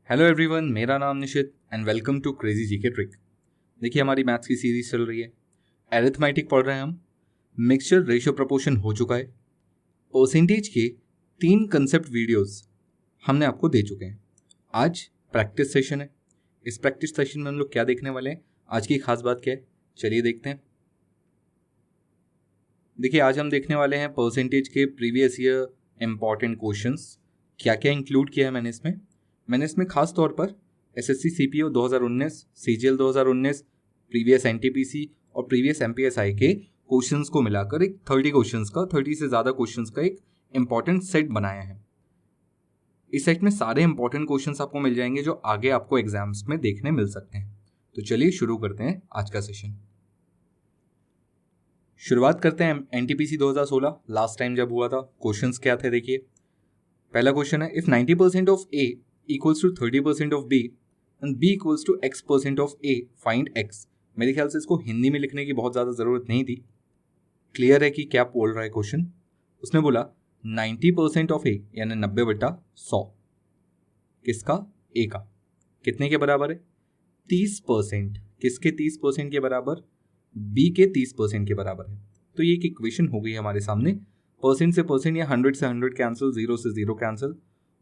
Hello everyone, मेरा नाम Nishit and welcome to crazy GK trick. देखिए, हमारी मैथ्स की सीरीज चल रही है। एरिथमेटिक पढ़ रहे हैं हम। मिक्सचर, रेशियो, प्रोपोर्शन हो चुका है। परसेंटेज के 3 कंसेप्ट वीडियोस हमने आपको दे चुके हैं। आज प्रैक्टिस सेशन है। इस प्रैक्टिस सेशन में हम लोग क्या देखने वाले हैं, आज की खास बात क्या है, चलिए देखते हैं। देखिए, आज हम देखने वाले हैं परसेंटेज के प्रीवियस ईयर इंपॉर्टेंट क्वेश्चंस। क्या क्या इंक्लूड किया है मैंने इसमें खास तौर पर SSC CPO 2019, CGL 2019, previous NTPC और प्रीवियस एमपीएसआई के क्वेश्चंस को मिलाकर एक 30 से ज़्यादा क्वेश्चंस का एक इंपॉर्टेंट सेट बनाया है। इस सेट में सारे इंपॉर्टेंट क्वेश्चंस आपको मिल जाएंगे जो आगे आपको एग्जाम्स में देखने मिल सकते हैं। तो चलिए शुरू करते हैं आज का सेशन। शुरुआत करते हैं एनटीपीसी 2016, लास्ट टाइम जब हुआ था। क्वेश्चंस क्या थे देखिए। पहला क्वेश्चन है, if 90% of A equals to 30% of B and B equals to X% of A, find X। मेरे ख्याल से इसको हिंदी में लिखने की बहुत ज़्यादा ज़रूरत नहीं थी। क्लियर है कि क्या बोल रहा है क्वेश्चन। उसने बोला 90% ऑफ A यानी 90/100 किसका, A का, कितने के बराबर है, 30%। किसके 30% के बराबर, B के 30% के बराबर है। तो ये एक इक्वेशन हो गई हमारे सामने। परसेंट से परसेंट या 100 से 100 कैंसिल, 0 से 0 कैंसिल,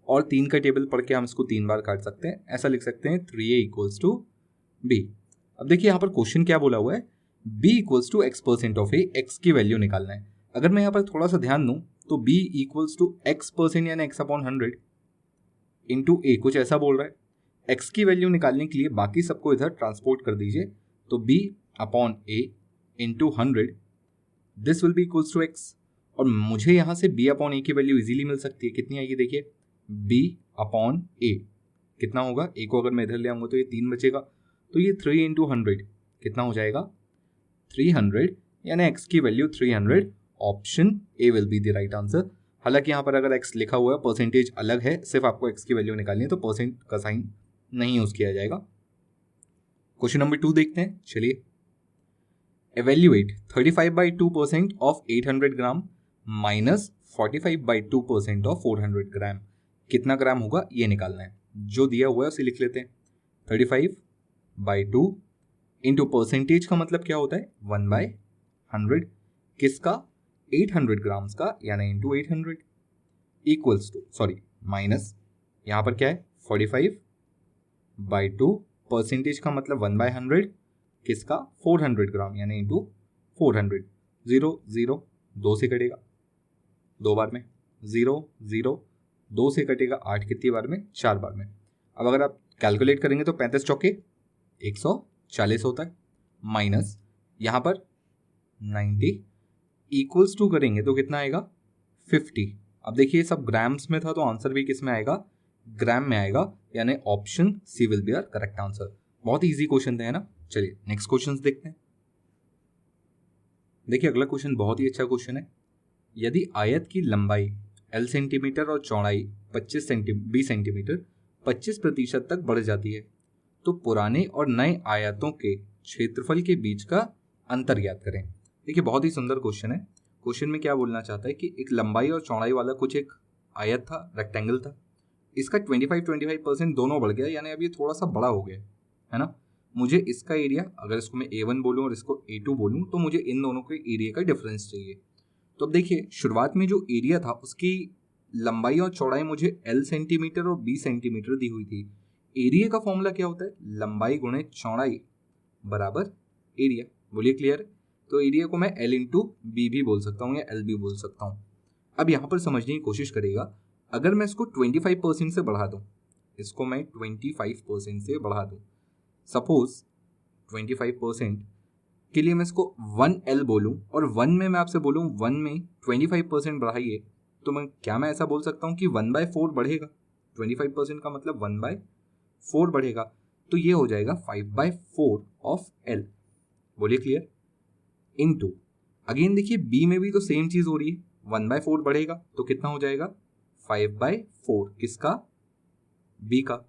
और 3 का टेबल पढ़ के हम इसको 3 बार काट सकते हैं। ऐसा लिख सकते हैं 3A इक्वल्स टू B। अब देखिए यहाँ पर क्वेश्चन क्या बोला हुआ है, B equals to X% of A, X की वैल्यू निकालना है। अगर मैं यहाँ पर थोड़ा सा ध्यान दूँ तो B इक्वल्स टू X% यानी X/100 इंटू A, कुछ ऐसा बोल रहा है। X की वैल्यू निकालने के लिए बाकी सबको इधर ट्रांसपोर्ट कर दीजिए, तो B/A into 100 this will be equals to X। और मुझे यहाँ से B/A की वैल्यू इजीली मिल सकती है। कितनी आएगी देखिए, B/A कितना होगा, A को अगर मैं इधर ले आऊँगा तो ये 3 बचेगा, तो ये 3 इंटू 100 कितना हो जाएगा, 300, यानी X की value 300। Option A will be the right answer. हालांकि यहाँ पर अगर X लिखा हुआ है, परसेंटेज अलग है, सिर्फ आपको X की वैल्यू निकालनी है, तो परसेंट का साइन नहीं यूज किया जाएगा। क्वेश्चन नंबर 2 देखते हैं, चलिए। Evaluate 35/2% of 800 gram minus 45/2% of 400 ग्राम। कितना ग्राम होगा ये निकालना है। जो दिया हुआ है उसे लिख लेते हैं। 35/2 इंटू परसेंटेज का मतलब क्या होता है, 1/100 किसका, 800 ग्राम्स का, यानी into 800 equals to, sorry minus, यहाँ पर क्या है 45/2, परसेंटेज का मतलब 1/100 किसका, 400 ग्राम, यानी इंटू 400। 0 0 2 से कटेगा 2 बार में, 0 0 2 से कटेगा 8 कितनी बार में, 4 बार में। अब अगर आप कैलकुलेट करेंगे तो 35 चौके 140 होता है, माइनस यहाँ पर 90 इक्वल्स टू करेंगे तो कितना आएगा 50। अब देखिए सब ग्राम्स में था तो आंसर भी किस में आएगा, ग्राम में आएगा, यानी option C will be our correct answer. बहुत इजी क्वेश्चन है ना। चलिए नेक्स्ट क्वेश्चन देखते हैं। देखिए अगला क्वेश्चन बहुत ही अच्छा क्वेश्चन है। यदि आयत की लंबाई L सेंटीमीटर और चौड़ाई 20 सेंटीमीटर 25% तक बढ़ जाती है, तो पुराने और नए आयतों के क्षेत्रफल के बीच का अंतर ज्ञात करें। देखिए बहुत ही सुंदर क्वेश्चन है। क्वेश्चन में क्या बोलना चाहता है कि एक लंबाई और चौड़ाई वाला कुछ एक आयत था, रेक्टेंगल था, इसका 25% दोनों बढ़ गया, यानी अब ये थोड़ा सा बड़ा हो गया है ना। मुझे इसका एरिया, अगर इसको मैं A1 बोलूँ और इसको A2 बोलूँ, तो मुझे इन दोनों के एरिया का डिफरेंस चाहिए। तो अब देखिए शुरुआत में जो एरिया था उसकी लंबाई और चौड़ाई मुझे L सेंटीमीटर और B सेंटीमीटर दी हुई थी। एरिया का फॉर्मूला क्या होता है, लंबाई गुणे चौड़ाई बराबर एरिया। बोलिए क्लियर है। तो एरिया को मैं L इंटू B भी बोल सकता हूँ या L भी बोल सकता हूँ। अब यहाँ पर समझने की कोशिश करेगा, अगर मैं इसको 25% से बढ़ा दूँ, इसको मैं 25% से बढ़ा दूँ, सपोज 25% के लिए मैं इसको 1L बोलूँ और 1 में मैं आपसे बोलूँ 1 में 25% बढ़ाइए, तो मैं ऐसा बोल सकता हूँ कि 1/4 बढ़ेगा। 25% का मतलब 1/4 बढ़ेगा, तो ये हो जाएगा 5/4 ऑफ L। बोलिए क्लियर। इनटू अगेन देखिए B में भी तो सेम चीज हो रही है, 1/4 बढ़ेगा तो कितना हो जाएगा 5/4 किसका, B का,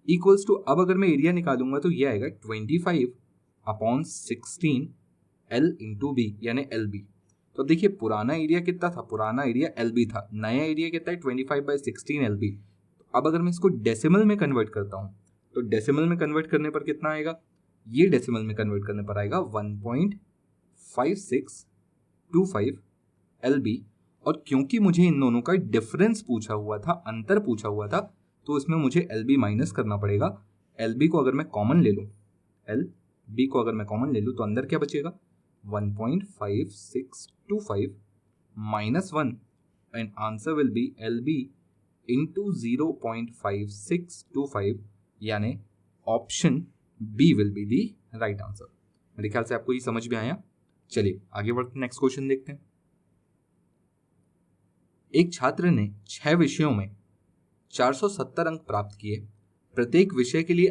इक्वल्स टू, अब अगर मैं एरिया निकालूंगा तो ये आएगा 25/16 L इंटू B, यानी LB। तो देखिए पुराना एरिया कितना था, पुराना एरिया LB था, नया एरिया कितना है 25/16 LB। तो अब अगर मैं इसको डेसिमल में कन्वर्ट करता हूँ तो डेसिमल में कन्वर्ट करने पर कितना आएगा, ये डेसिमल में कन्वर्ट करने पर आएगा 1.5625 LB। और क्योंकि मुझे इन दोनों का डिफरेंस पूछा हुआ था, अंतर पूछा हुआ था, तो इसमें मुझे LB माइनस करना पड़ेगा। LB को अगर मैं कॉमन ले लूँ, LB को अगर मैं कॉमन ले लूँ तो अंदर क्या बचेगा, 1.5625 minus 1 and answer will be LB into 0.5625, यानी option B will be the right answer. मेरे ख्याल से आपको ये समझ में आया। चलिए आगे बढ़ते नेक्स्ट क्वेश्चन देखते हैं। एक छात्र ने 6 विषयों में 470 अंक प्राप्त किए। प्रत्येक विषय के लिए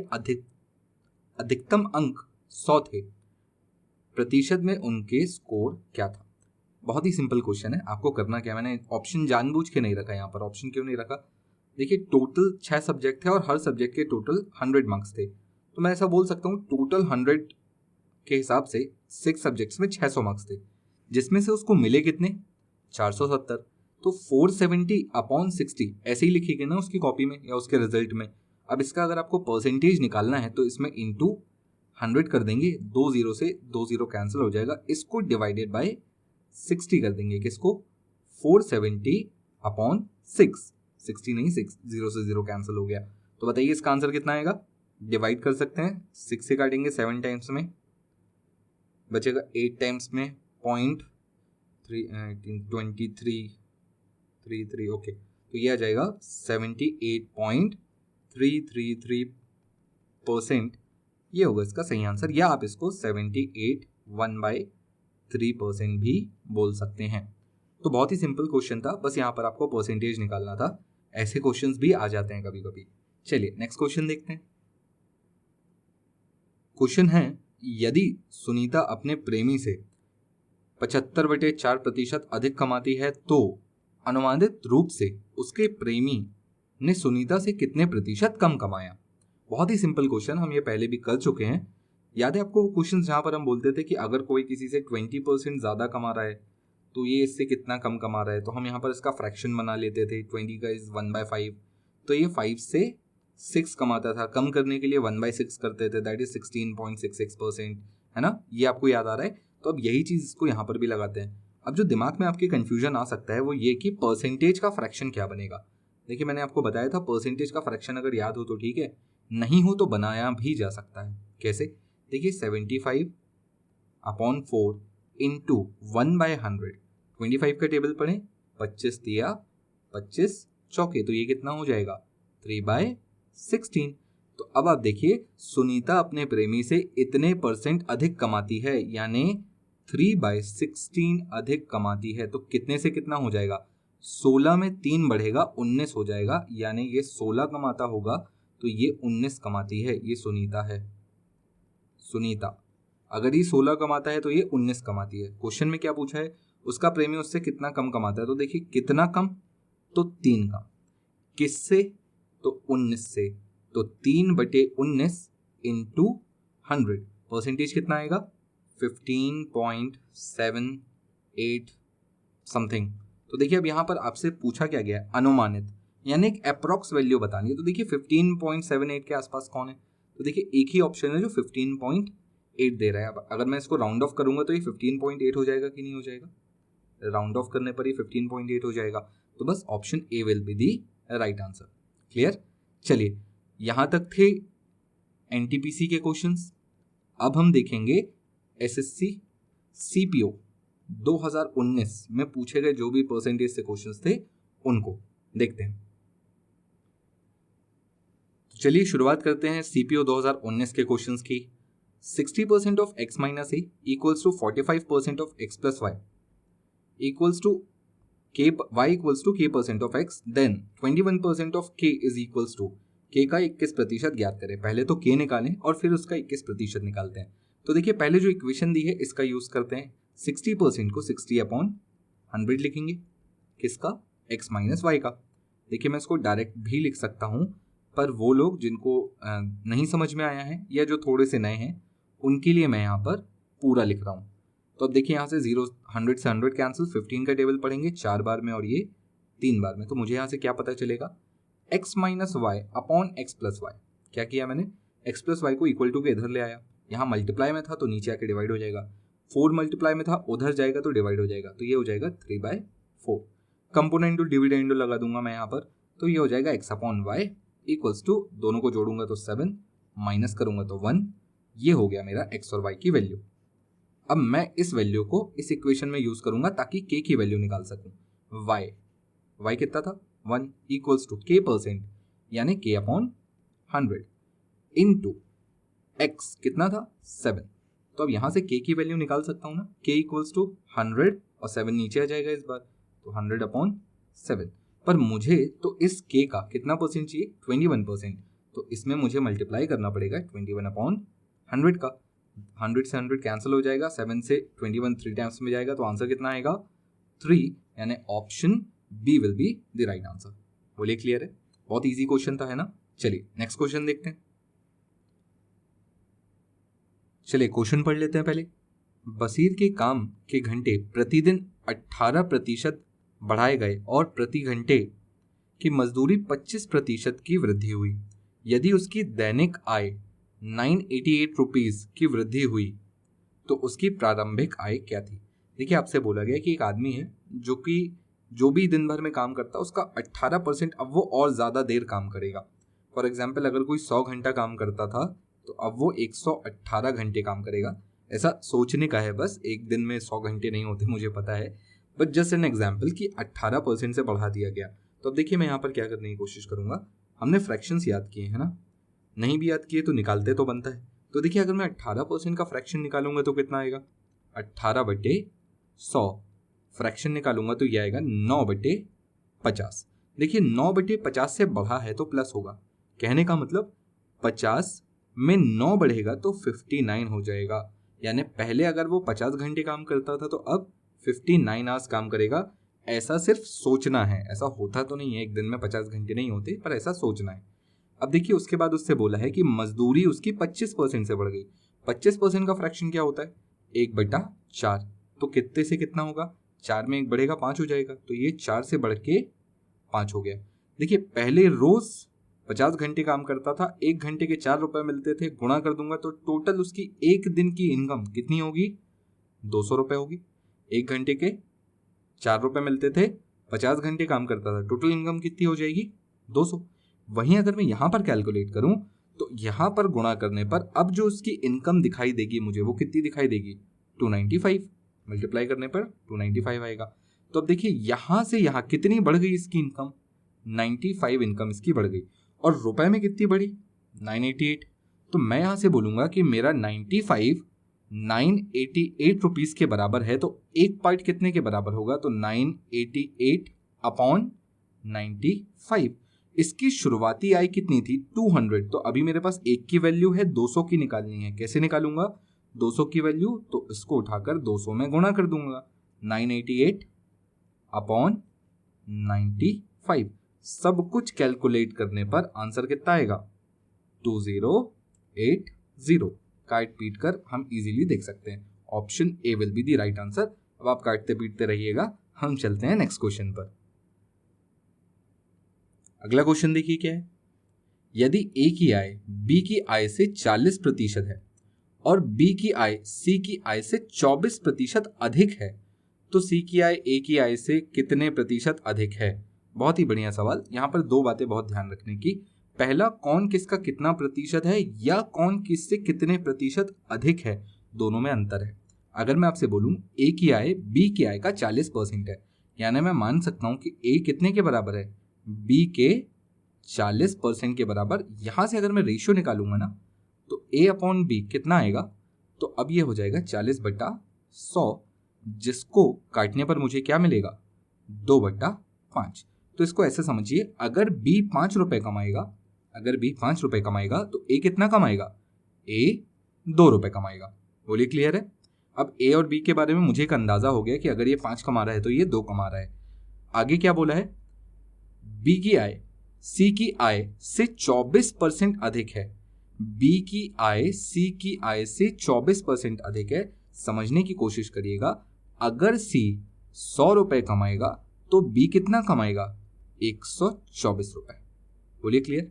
अधिकतम अंक 100 थे। प्रतिशत में उनके स्कोर क्या था। बहुत ही सिंपल क्वेश्चन है। आपको करना क्या, मैंने ऑप्शन जानबूझ के नहीं रखा यहाँ पर। ऑप्शन क्यों नहीं रखा, देखिए टोटल 6 सब्जेक्ट थे और हर सब्जेक्ट के टोटल 100 मार्क्स थे, तो मैं ऐसा बोल सकता हूँ टोटल 100 के हिसाब से 6 सब्जेक्ट्स में 600 मार्क्स थे, जिसमें से उसको मिले कितने, 470। तो 470 अपॉन 60 ऐसे ही लिखिएगा ना उसकी कॉपी में या उसके रिजल्ट में। अब इसका अगर आपको परसेंटेज निकालना है तो इसमें इंटू 100 कर देंगे, 2 0 से 2 0 कैंसिल हो जाएगा, इसको डिवाइडेड बाय 60 कर देंगे, किसको, 470 अपॉन 6, 60 नहीं 6, 0 से 0 कैंसिल हो गया। तो बताइए इसका आंसर कितना आएगा, डिवाइड कर सकते हैं, 6 से काटेंगे 7 टाइम्स में बचेगा, 8 टाइम्स में 0.23, ओके, तो ये आ जाएगा 78.333%। ये होगा इसका सही आंसर, या आप इसको 78.1/3% भी बोल सकते हैं। तो बहुत ही सिंपल क्वेश्चन था, बस यहाँ पर आपको परसेंटेज निकालना था। ऐसे क्वेश्चंस भी आ जाते हैं कभी कभी। चलिए नेक्स्ट क्वेश्चन देखते हैं। क्वेश्चन है, यदि सुनीता अपने प्रेमी से 75/4% अधिक कमाती है तो अनुमानित रूप से उसके प्रेमी ने सुनीता से कितने प्रतिशत कम कमाया। बहुत ही सिंपल क्वेश्चन, हम ये पहले भी कर चुके हैं। याद है आपको क्वेश्चन जहाँ पर हम बोलते थे कि अगर कोई किसी से 20% ज़्यादा कमा रहा है तो ये इससे कितना कम कमा रहा है, तो हम यहाँ पर इसका फ्रैक्शन बना लेते थे। 20 का इज 1/5, तो ये 5 से 6 कमाता था, कम करने के लिए 1/6 करते थे, दैट इज 16.66%, है ना, ये आपको याद आ रहा है। तो अब यही चीज़ इसको यहाँ पर भी लगाते हैं। अब जो दिमाग में आपके कन्फ्यूजन आ सकता है वो ये कि परसेंटेज का फ्रैक्शन क्या बनेगा। देखिए मैंने आपको बताया था परसेंटेज का फ्रैक्शन अगर याद हो तो ठीक है, नहीं हो तो बनाया भी जा सकता है। कैसे, देखिए 75 अपॉन 4 इंटू 1/100, 25 का टेबल पढ़ें, 25 दिया 25 चौके, तो ये कितना हो जाएगा 3/16। तो अब आप देखिए सुनीता अपने प्रेमी से इतने % अधिक कमाती है, यानी 3/16 अधिक कमाती है, तो कितने से कितना हो जाएगा, 16 में 3 बढ़ेगा 19 हो जाएगा, यानी ये 16 कमाता होगा तो ये 19 कमाती है, ये सुनीता है। सुनीता अगर ये 16 कमाता है तो ये 19 कमाती है। क्वेश्चन में क्या पूछा है, उसका प्रेमी उससे कितना कम कमाता है, तो देखिए कितना कम, तो 3 कम, किससे, तो 19 से, तो 3/19 इंटू 100, परसेंटेज कितना आएगा 15.78 समथिंग। तो देखिए अब यहाँ पर आपसे पूछा क्या गया है, अनुमानित, यानी एक अप्रॉक्स वैल्यू बतानी है। तो देखिए 15.78 के आसपास कौन है, तो देखिए एक ही ऑप्शन है जो 15.8 दे रहा है। अब अगर मैं इसको राउंड ऑफ करूंगा तो ये 15.8 हो जाएगा कि नहीं हो जाएगा, राउंड ऑफ करने पर ये 15.8 हो जाएगा। तो बस option A will be the right answer. Clear. चलिए यहाँ तक थे एनटीपीसी के क्वेश्चंस। अब हम देखेंगे एसएससी सीपीओ 2019 में पूछे गए जो भी परसेंटेज से क्वेश्चंस थे उनको देखते हैं। तो चलिए शुरुआत करते हैं सीपीओ 2019 के क्वेश्चंस की। 60% of x minus A equals to 45% of x plus Y equals to k y equals to k% of x, then 21% of k is equals to k का 21% ज्ञात करें। पहले तो k निकालें और फिर उसका 21% निकालते हैं। तो देखिए पहले जो इक्वेशन दी है इसका यूज करते हैं। 60% को 60/100 लिखेंगे, किसका, x माइनस वाई का। देखिए मैं इसको डायरेक्ट भी लिख सकता हूँ, पर वो लोग जिनको नहीं समझ में आया है या जो थोड़े से नए हैं उनके लिए मैं यहाँ पर पूरा लिख रहा हूँ। तो अब देखिए यहाँ से 100 से 100 कैंसिल, 15 का टेबल पढ़ेंगे 4 बार में और ये 3 बार में, तो मुझे यहाँ से क्या पता चलेगा, x minus Y upon X plus Y. क्या किया मैंने, x प्लस वाई को इक्वल टू के इधर ले आया, यहाँ मल्टीप्लाई में था तो नीचे आके डिवाइड हो जाएगा, 4 मल्टीप्लाई में था उधर जाएगा तो डिवाइड हो जाएगा, तो ये हो जाएगा 3/4। कंपोनेंट डिविडेंड लगा दूंगा मैं यहाँ पर, तो ये हो जाएगा x upon Y equals to, दोनों को जोड़ूंगा तो 7, माइनस करूंगा तो 1। ये हो गया मेरा x और y की वैल्यू। अब मैं इस वैल्यू को इस इक्वेशन में यूज करूंगा ताकि k की वैल्यू निकाल सकूं। y कितना था 1 इक्वल्स टू k%, यानी k अपॉन 100 इनटू x कितना था 7। तो अब यहां से k की वैल्यू निकाल सकता हूं ना, k इक्वल्स टू 100 और 7 नीचे आ जाएगा इस बार, तो 100 अपॉन 7। पर मुझे तो इस k का कितना परसेंट चाहिए 21%, तो इसमें मुझे मल्टीप्लाई करना पड़ेगा 21 अपॉन 100 का। 100 से 100 कैंसिल हो जाएगा, 7 से 21 3 टाइम्स में जाएगा, तो आंसर कितना आएगा 3, यानी option B will be the right answer. बोलिए क्लियर है, बहुत इजी क्वेश्चन था है ना। चलिए नेक्स्ट क्वेश्चन देखते हैं। चलिए क्वेश्चन पढ़ लेते हैं पहले। बशीर के काम के घंटे प्रतिदिन 18% बढ़ाए गए और प्रति घंटे की मजदूरी 25% की वृद्धि हुई। यदि उसकी दैनिक आय 988 रुपीज की वृद्धि हुई तो उसकी प्रारंभिक आय क्या थी। देखिए आपसे बोला गया कि एक आदमी है जो भी दिन भर में काम करता है उसका 18% अब वो और ज़्यादा देर काम करेगा। फॉर एग्जाम्पल अगर कोई 100 घंटा काम करता था तो अब वो 118 घंटे काम करेगा। ऐसा सोचने का है बस, एक दिन में 100 घंटे नहीं होते मुझे पता है, बट जस्ट एन एग्जाम्पल कि 18% से बढ़ा दिया गया। तो अब देखिए मैं यहाँ पर क्या करने की कोशिश करूँगा। हमने फ्रैक्शंस याद किए हैं ना, नहीं भी याद किए तो निकालते तो बनता है। तो देखिए अगर मैं 18% का फ्रैक्शन निकालूंगा तो कितना आएगा 18/100। फ्रैक्शन निकालूंगा तो ये आएगा 9/50। देखिए 9/50 से बढ़ा है तो प्लस होगा, कहने का मतलब 50 में 9 बढ़ेगा तो 59 हो जाएगा। यानी पहले अगर वो 50 घंटे काम करता था तो अब 59 आवर्स काम करेगा। ऐसा सिर्फ सोचना है, ऐसा होता तो नहीं है, एक दिन में 50 घंटे नहीं होते, पर ऐसा सोचना है। अब देखिए उसके बाद उससे बोला है कि मजदूरी उसकी 25% से बढ़ गई। 25% का फ्रैक्शन क्या होता है 1/4। तो कितने से कितना होगा, 4 में 1 बढ़ेगा 5 हो जाएगा, तो ये 4 से बढ़ के 5 हो गया। देखिए पहले रोज 50 घंटे काम करता था, 1 घंटे के 4 रुपए मिलते थे, गुणा कर दूंगा तो टोटल उसकी एक दिन की इनकम कितनी होगी 200 रुपए होगी। 1 घंटे के 4 रुपए मिलते थे, 50 घंटे काम करता था, टोटल इनकम कितनी हो जाएगी 200। वहीं अगर मैं यहाँ पर कैलकुलेट करूं तो यहाँ पर गुणा करने पर अब जो उसकी इनकम दिखाई देगी मुझे वो कितनी दिखाई देगी 295। मल्टीप्लाई करने पर 295 आएगा। तो अब देखिए यहाँ से यहाँ कितनी बढ़ गई इसकी इनकम 95 इनकम इसकी बढ़ गई, और रुपए में कितनी बढ़ी 988। तो मैं यहाँ से बोलूँगा कि मेरा 95 988 रुपीज़ के बराबर है, तो एक पार्ट कितने के बराबर होगा तो 988 अपॉन 95। इसकी शुरुआती आय कितनी थी 200, तो अभी मेरे पास एक की वैल्यू है 200 की निकालनी है। कैसे निकालूंगा 200 की वैल्यू, तो इसको उठाकर 200 में गुणा कर दूंगा, 988 अपॉन 95। सब कुछ कैलकुलेट करने पर आंसर कितना आएगा 2080। काट पीट कर हम इजीली देख सकते हैं, option A will be the right answer. अब आप काटते पीटते रहिएगा, हम चलते हैं नेक्स्ट क्वेश्चन पर। अगला क्वेश्चन देखिए क्या है। यदि ए की आय बी की आय से 40% है और बी की आय सी की आय से 24% अधिक है तो सी की आय ए की आय से कितने प्रतिशत अधिक है। बहुत ही बढ़िया सवाल। यहाँ पर दो बातें बहुत ध्यान रखने की। पहला, कौन किसका कितना प्रतिशत है या कौन किससे कितने प्रतिशत अधिक है, दोनों में अंतर है। अगर मैं आपसे बोलूं ए की आय बी की आय का 40% है, यानी मैं मान सकता हूं कि ए कितने के बराबर है बी के 40% के बराबर। यहां से अगर मैं रेशियो निकालूंगा ना तो ए अपॉन बी कितना आएगा, तो अब ये हो जाएगा 40/100, जिसको काटने पर मुझे क्या मिलेगा 2/5। तो इसको ऐसे समझिए, अगर बी 5 रुपए कमाएगा तो ए कितना कमाएगा, ए 2 रुपए कमाएगा। बोलिए क्लियर है। अब ए और बी के बारे में मुझे एक अंदाजा हो गया कि अगर ये 5 कमा रहा है तो ये 2 कमा रहा है। आगे क्या बोला है, बी की आय सी की आय से 24% अधिक है। बी की आय सी की आय से 24% अधिक है। समझने की कोशिश करिएगा, अगर सी 100 रुपए कमाएगा तो बी कितना कमाएगा 124 रुपए। बोलिए क्लियर।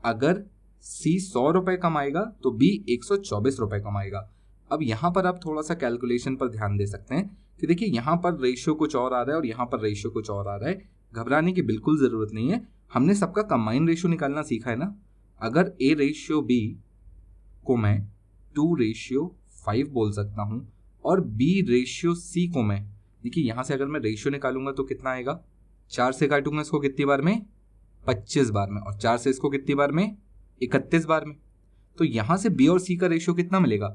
अगर सी 100 रुपए कमाएगा तो बी 124 रुपए कमाएगा। अब यहाँ पर आप थोड़ा सा कैलकुलेशन पर ध्यान दे सकते हैं कि देखिए यहाँ पर रेशियो कुछ और आ रहा है और यहाँ पर रेशियो कुछ और आ रहा है। घबराने की बिल्कुल ज़रूरत नहीं है, हमने सबका कंबाइन रेशियो निकालना सीखा है ना। अगर ए रेशियो बी को मैं 2:5 बोल सकता हूँ और बी रेशियो सी को मैं, देखिए यहाँ से अगर मैं रेशियो निकालूंगा तो कितना आएगा, 4 से काटूंगा इसको कितनी बार में, 25 बार में, और 4 से इसको कितनी बार में, 31 बार में। तो यहाँ से बी और सी का रेशियो कितना मिलेगा,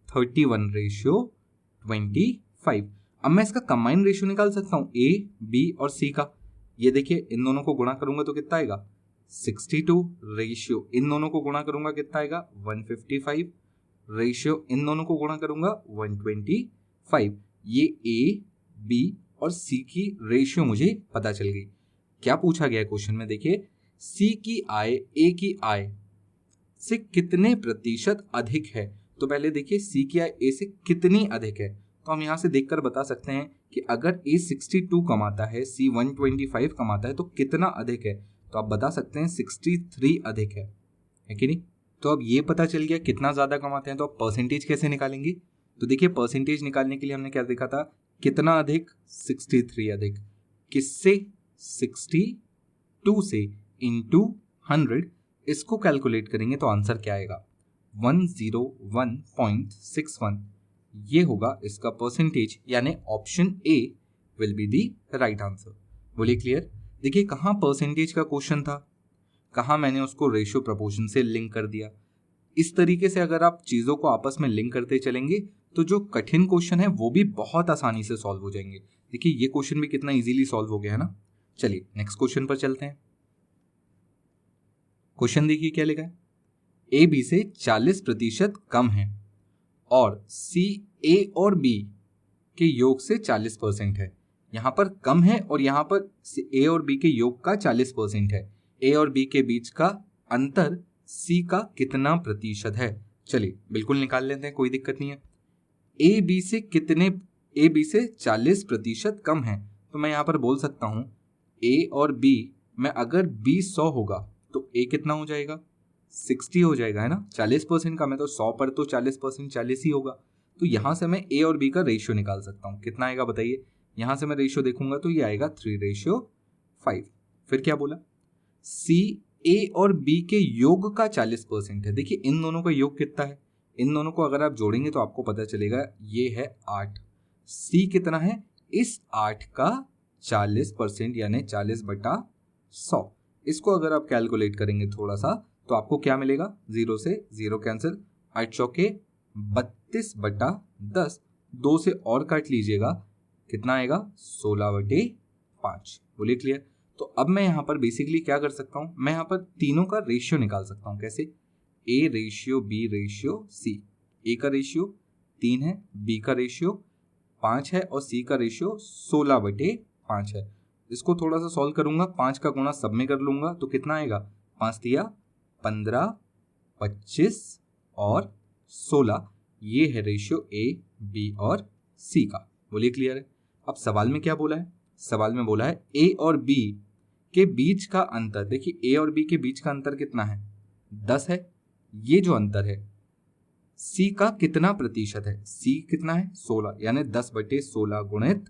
31:25। अब मैं इसका कंबाइन रेशियो निकाल सकता हूँ ए बी और सी का। ये देखिए इन दोनों को गुणा करूंगा तो कितना आएगा, 62 रेशियो इन दोनों को गुणा करूंगा कितना आएगा, 155 रेशियो इन दोनों को गुणा करूंगा 125। ये ए बी और सी की रेशियो मुझे पता चल गई। क्या पूछा गया है क्वेश्चन में, देखिए सी की आय ए की आय से कितने प्रतिशत अधिक है। तो पहले देखिए सी की आय ए से कितनी अधिक है, तो हम यहाँ से देखकर बता सकते हैं कि अगर ए 62 कमाता है, सी 125 कमाता है, तो कितना अधिक है, तो आप बता सकते हैं 63 अधिक है कि नहीं। तो अब ये पता चल गया कितना ज़्यादा कमाते हैं, तो अब परसेंटेज कैसे निकालेंगे। तो देखिए परसेंटेज निकालने के लिए हमने क्या देखा था, कितना अधिक, 63 अधिक, किससे, 62 से इंटू 100, इसको कैलकुलेट करेंगे तो आंसर क्या आएगा, 101.61। ये होगा इसका परसेंटेज, यानी option A will be the right answer. बोलिए क्लियर। देखिए कहाँ परसेंटेज का क्वेश्चन था, कहाँ मैंने उसको रेशियो प्रपोर्शन से लिंक कर दिया। इस तरीके से अगर आप चीज़ों को आपस में लिंक करते चलेंगे तो जो कठिन क्वेश्चन है वो भी बहुत आसानी से सॉल्व हो जाएंगे। देखिए ये क्वेश्चन भी कितना इजीली सॉल्व हो गया है ना। चलिए नेक्स्ट क्वेश्चन पर चलते हैं। क्वेश्चन देखिए क्या लिखा है, ए बी से 40% कम है और सी ए और बी के योग से 40% है। यहाँ पर कम है और यहाँ पर ए और बी के योग का 40% है। ए और बी के बीच का अंतर सी का कितना प्रतिशत है। चलिए बिल्कुल निकाल लेते हैं, कोई दिक्कत नहीं है। ए बी से 40% कम है, तो मैं यहाँ पर बोल सकता हूँ ए और बी में अगर बी 100 होगा तो ए कितना हो जाएगा, 60 हो जाएगा, है ना। 40% कम है तो 100 पर तो 40% 40 ही होगा। तो यहाँ से मैं ए और बी का रेशियो निकाल सकता हूँ, कितना आएगा बताइए। यहाँ से मैं रेशियो देखूंगा तो ये आएगा 3:5। फिर क्या बोला, सी ए और बी के योग का 40% है। देखिए इन दोनों का योग कितना है, इन दोनों को अगर आप जोड़ेंगे तो आपको पता चलेगा ये है 8। सी कितना है, इस 8 का 40% यानी 40/100। इसको अगर आप कैलकुलेट करेंगे थोड़ा सा तो आपको क्या मिलेगा, 0 से 0 कैंसिल, 8 चौके 32/10, 2 से और काट लीजिएगा, कितना आएगा 16/5। बोलिए क्लियर। तो अब मैं यहाँ पर बेसिकली क्या कर सकता हूँ, मैं यहाँ पर तीनों का रेशियो निकाल सकता हूँ। कैसे, A ratio B ratio C. A का रेशियो 3 है, बी का रेशियो 5 है और सी का रेशियो 16/5 है। इसको थोड़ा सा सॉल्व करूंगा, 5 का गुणा सब में कर लूंगा तो कितना आएगा, 5 तिया 15, 25 और 16। ये है रेशियो ए बी और सी का। बोलिए क्लियर है। अब सवाल में क्या बोला है, सवाल में बोला है ए और बी के बीच का अंतर। देखिए ए और बी के बीच का अंतर कितना है, 10 है। ये जो अंतर है सी का कितना प्रतिशत है, सी कितना है 16, यानी 10/16 गुणित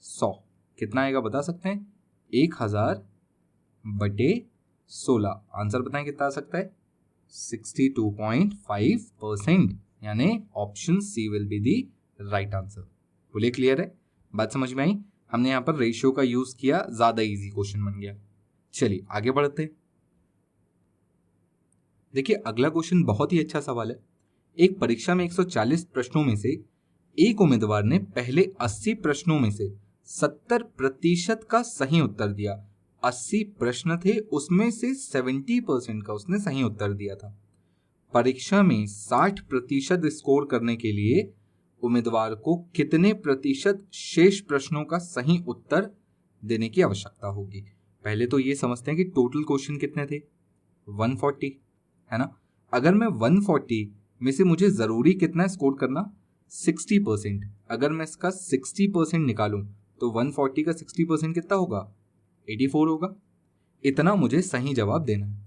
100 कितना आएगा बता सकते हैं, 1000/16। आंसर बताएं कितना आ सकता है, 62.5%, यानी option C will be the right answer. बोलिए क्लियर है, बात समझ में आई। हमने यहाँ पर रेशियो का यूज किया, ज्यादा इजी क्वेश्चन बन गया। चलिए आगे बढ़ते। देखिए अगला क्वेश्चन बहुत ही अच्छा सवाल है। एक परीक्षा में 140 प्रश्नों में से एक उम्मीदवार ने पहले 80 प्रश्नों में से 70% का सही उत्तर दिया। 80 प्रश्न थे, उसमें से 70% का उसने सही उत्तर दिया था। परीक्षा में 60% स्कोर करने के लिए उम्मीदवार को कितने प्रतिशत शेष प्रश्नों का सही उत्तर देने की आवश्यकता होगी। पहले तो ये समझते हैं कि टोटल क्वेश्चन कितने थे, 140 है ना। अगर मैं 140 में से मुझे जरूरी कितना स्कोर करना, 60%। अगर मैं इसका 60% निकालूं तो 140 का 60% कितना होगा, 84 होगा। इतना मुझे सही जवाब देना है।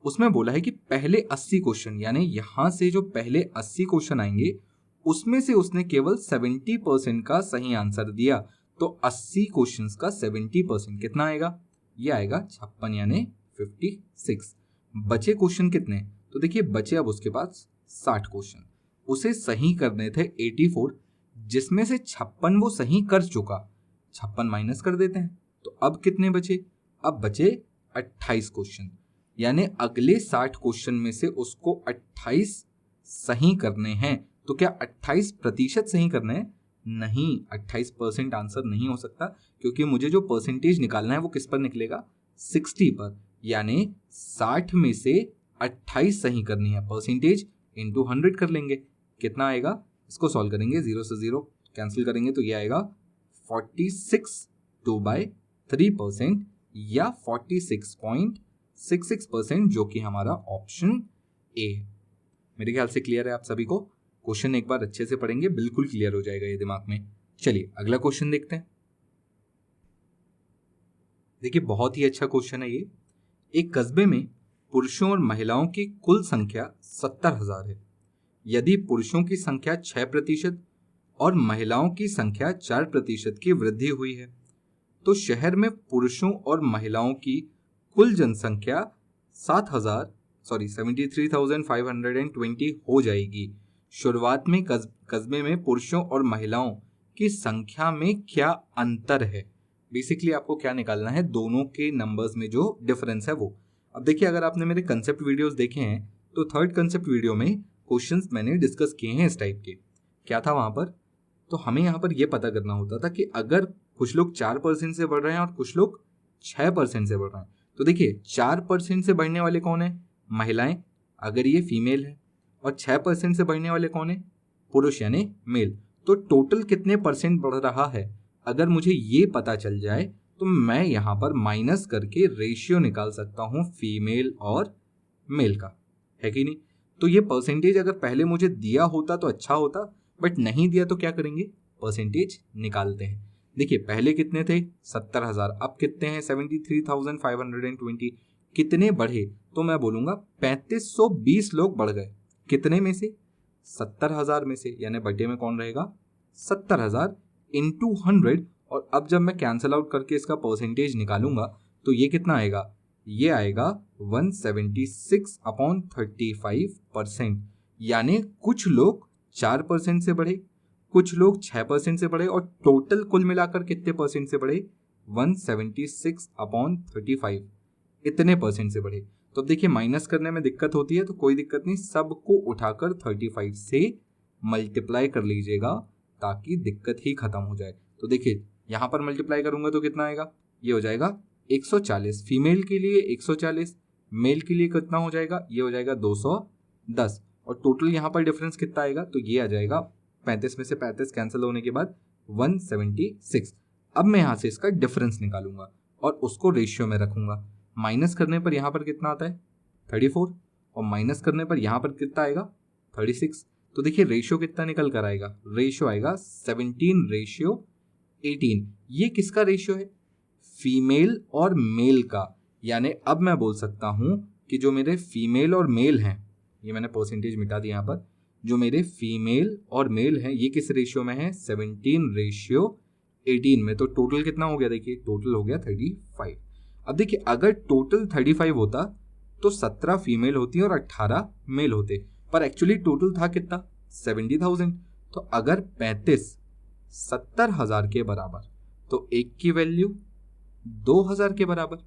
उसमें बोला है कि पहले 80 क्वेश्चन, यानी यहां से जो पहले 80 क्वेश्चन आएंगे उसमें से उसने केवल 70% का सही आंसर दिया। तो 80 क्वेश्चंस का 70% कितना आएगा? ये आएगा 56 यानी 56। बचे क्वेश्चन कितने? तो देखिए बचे अब उसके पास 60 क्वेश्चन, उसे सही करने थे 84, जिसमें से 56 वो सही कर चुका। 56 माइनस कर देते हैं, तो अब कितने बचे? अब बचे 28 क्वेश्चन, यानी अगले 60 क्वेश्चन में से उसको 28 सही करने हैं। तो क्या 28% सही करने हैं? नहीं, 28% आंसर नहीं हो सकता, क्योंकि मुझे जो परसेंटेज निकालना है वो किस पर निकलेगा? 60 पर, यानी 60 में से 28 सही करनी है। परसेंटेज इंटू 100 कर लेंगे, कितना आएगा? इसको सॉल्व करेंगे, 0 से 0 कैंसिल करेंगे तो ये आएगा 46 2/3% या 46.66%, जो कि हमारा ऑप्शन ए है। मेरे ख्याल से क्लियर है आप सभी को। क्वेश्चन एक बार अच्छे से पढ़ेंगे, बिल्कुल क्लियर हो जाएगा ये दिमाग में। चलिए अगला क्वेश्चन देखते हैं। देखिए बहुत ही अच्छा क्वेश्चन है ये। एक कस्बे में पुरुषों और महिलाओं की कुल संख्या 70,000 है। यदि पुरुषों की संख्या 6% और महिलाओं की संख्या 4% की वृद्धि हुई है, तो शहर में पुरुषों और महिलाओं की कुल जनसंख्या 73,520 हो जाएगी। शुरुआत में कस्बे में पुरुषों और महिलाओं की संख्या में क्या अंतर है? बेसिकली आपको क्या निकालना है? दोनों के नंबर्स में जो डिफरेंस है वो। अब देखिए, अगर आपने मेरे कंसेप्ट वीडियोस देखे हैं तो थर्ड कंसेप्ट वीडियो में क्वेश्चंस मैंने डिस्कस किए हैं इस टाइप के। क्या था वहां पर? तो हमें यहाँ पर यह पता करना होता था कि अगर कुछ लोग 4% से बढ़ रहे हैं और कुछ लोग 6% से बढ़ रहे हैं, तो देखिए 4% से बढ़ने वाले कौन है? महिलाएं, अगर ये फीमेल है, और 6% से बढ़ने वाले कौन है? पुरुष यानी मेल। तो टोटल कितने परसेंट बढ़ रहा है अगर मुझे ये पता चल जाए तो मैं यहाँ पर माइनस करके रेशियो निकाल सकता हूँ फीमेल और मेल का, है कि नहीं? तो ये परसेंटेज अगर पहले मुझे दिया होता तो अच्छा होता, बट नहीं दिया तो क्या करेंगे? परसेंटेज निकालते हैं। देखिए पहले कितने थे? 70,000, अब कितने हैं? 73,520। कितने बढ़े? तो मैं बोलूंगा 3520 लोग बढ़ गए। कितने में से? 70,000 में से, यानी बटे में कौन रहेगा? 70,000 इंटू 100। और अब जब मैं कैंसल आउट करके इसका परसेंटेज निकालूंगा तो ये कितना आएगा? ये आएगा 176/35%। यानी कुछ लोग 4% से बढ़े, कुछ लोग 6% से बढ़े, और टोटल कुल मिलाकर कितने परसेंट से बढ़े? 176/35, इतने परसेंट से बढ़े। तो अब देखिए माइनस करने में दिक्कत होती है, तो कोई दिक्कत नहीं, सबको उठाकर 35 से मल्टीप्लाई कर लीजिएगा ताकि दिक्कत ही खत्म हो जाए। तो देखिए यहां पर मल्टीप्लाई करूंगा तो कितना आएगा? ये हो जाएगा 140 फीमेल के लिए, 140 मेल के लिए कितना हो जाएगा? ये हो जाएगा 210। और टोटल यहाँ पर डिफरेंस कितना आएगा? तो ये आ जाएगा 35 में से 35 कैंसिल होने के बाद 176। अब मैं यहाँ से इसका डिफरेंस निकालूंगा और उसको रेशियो में रखूंगा। माइनस करने पर यहाँ पर कितना आता है? 34, और माइनस करने पर यहाँ पर कितना आएगा? 36। तो देखिए रेशियो कितना निकल कर आएगा? रेशियो आएगा 17:18। ये किसका रेशियो है? फीमेल और मेल का। यानी अब मैं बोल सकता हूं कि जो मेरे फीमेल और मेल हैं, ये मैंने परसेंटेज मिटा दिया यहाँ पर, जो मेरे फीमेल और मेल हैं ये किस रेशियो में है? 17:18 में। तो टोटल कितना हो गया? देखिए टोटल हो गया 35। अब देखिए अगर टोटल 35 होता तो 17 फीमेल होती और 18 मेल होते, पर एक्चुअली टोटल था कितना? 70,000। तो अगर 35 70,000 के बराबर, तो एक की वैल्यू 2,000 के बराबर,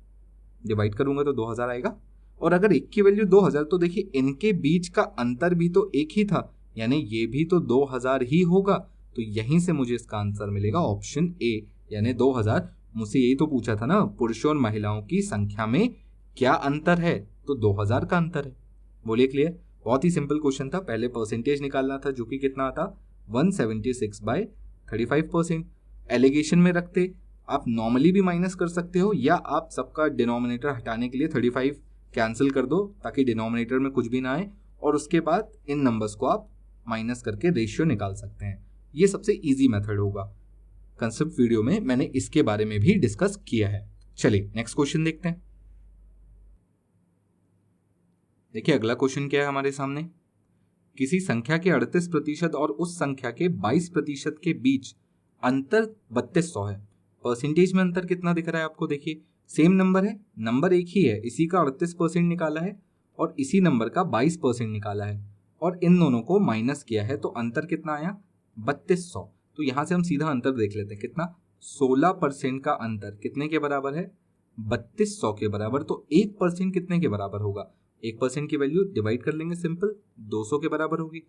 डिवाइड करूंगा तो 2,000 आएगा। और अगर एक की वैल्यू 2,000, तो देखिए इनके बीच का अंतर भी तो एक ही था, यानी ये भी तो 2,000 ही होगा। तो यहीं से मुझे इसका आंसर मिलेगा ऑप्शन ए, यानी 2,000। मुझसे यही तो पूछा था ना, पुरुषों और महिलाओं की संख्या में क्या अंतर है? तो 2,000 का अंतर है। बोलिए क्लियर? बहुत ही सिंपल क्वेश्चन था। पहले परसेंटेज निकालना था जो कि कितना आता? 176/35%। एलिगेशन में रखते आप नॉर्मली भी माइनस कर सकते हो, या आप सबका डिनोमिनेटर हटाने के लिए 35 कैंसिल कर दो ताकि डिनोमिनेटर में कुछ भी ना आए, और उसके बाद इन नंबर्स को आप माइनस करके रेशियो निकाल सकते हैं। ये सबसे इजी मेथड होगा। कंसेप्ट वीडियो में मैंने इसके बारे में भी डिस्कस किया है। चलिए नेक्स्ट क्वेश्चन देखते हैं। देखिए अगला क्वेश्चन क्या है हमारे सामने, किसी संख्या के 38% और उस संख्या के 22% के बीच अंतर 3200 है। परसेंटेज में अंतर कितना दिख रहा है आपको, देखिए सेम नंबर है, नंबर एक ही है, इसी का 38% निकाला है और इसी नंबर का 22% निकाला है और इन दोनों को माइनस किया है, तो अंतर कितना आया 3200। तो यहां से हम सीधा अंतर देख लेते हैं कितना, 16% का अंतर कितने के बराबर है, 3200 के बराबर। तो 1% कितने के बराबर होगा, 1% की वैल्यू डिवाइड कर लेंगे, सिंपल 200 के बराबर होगी।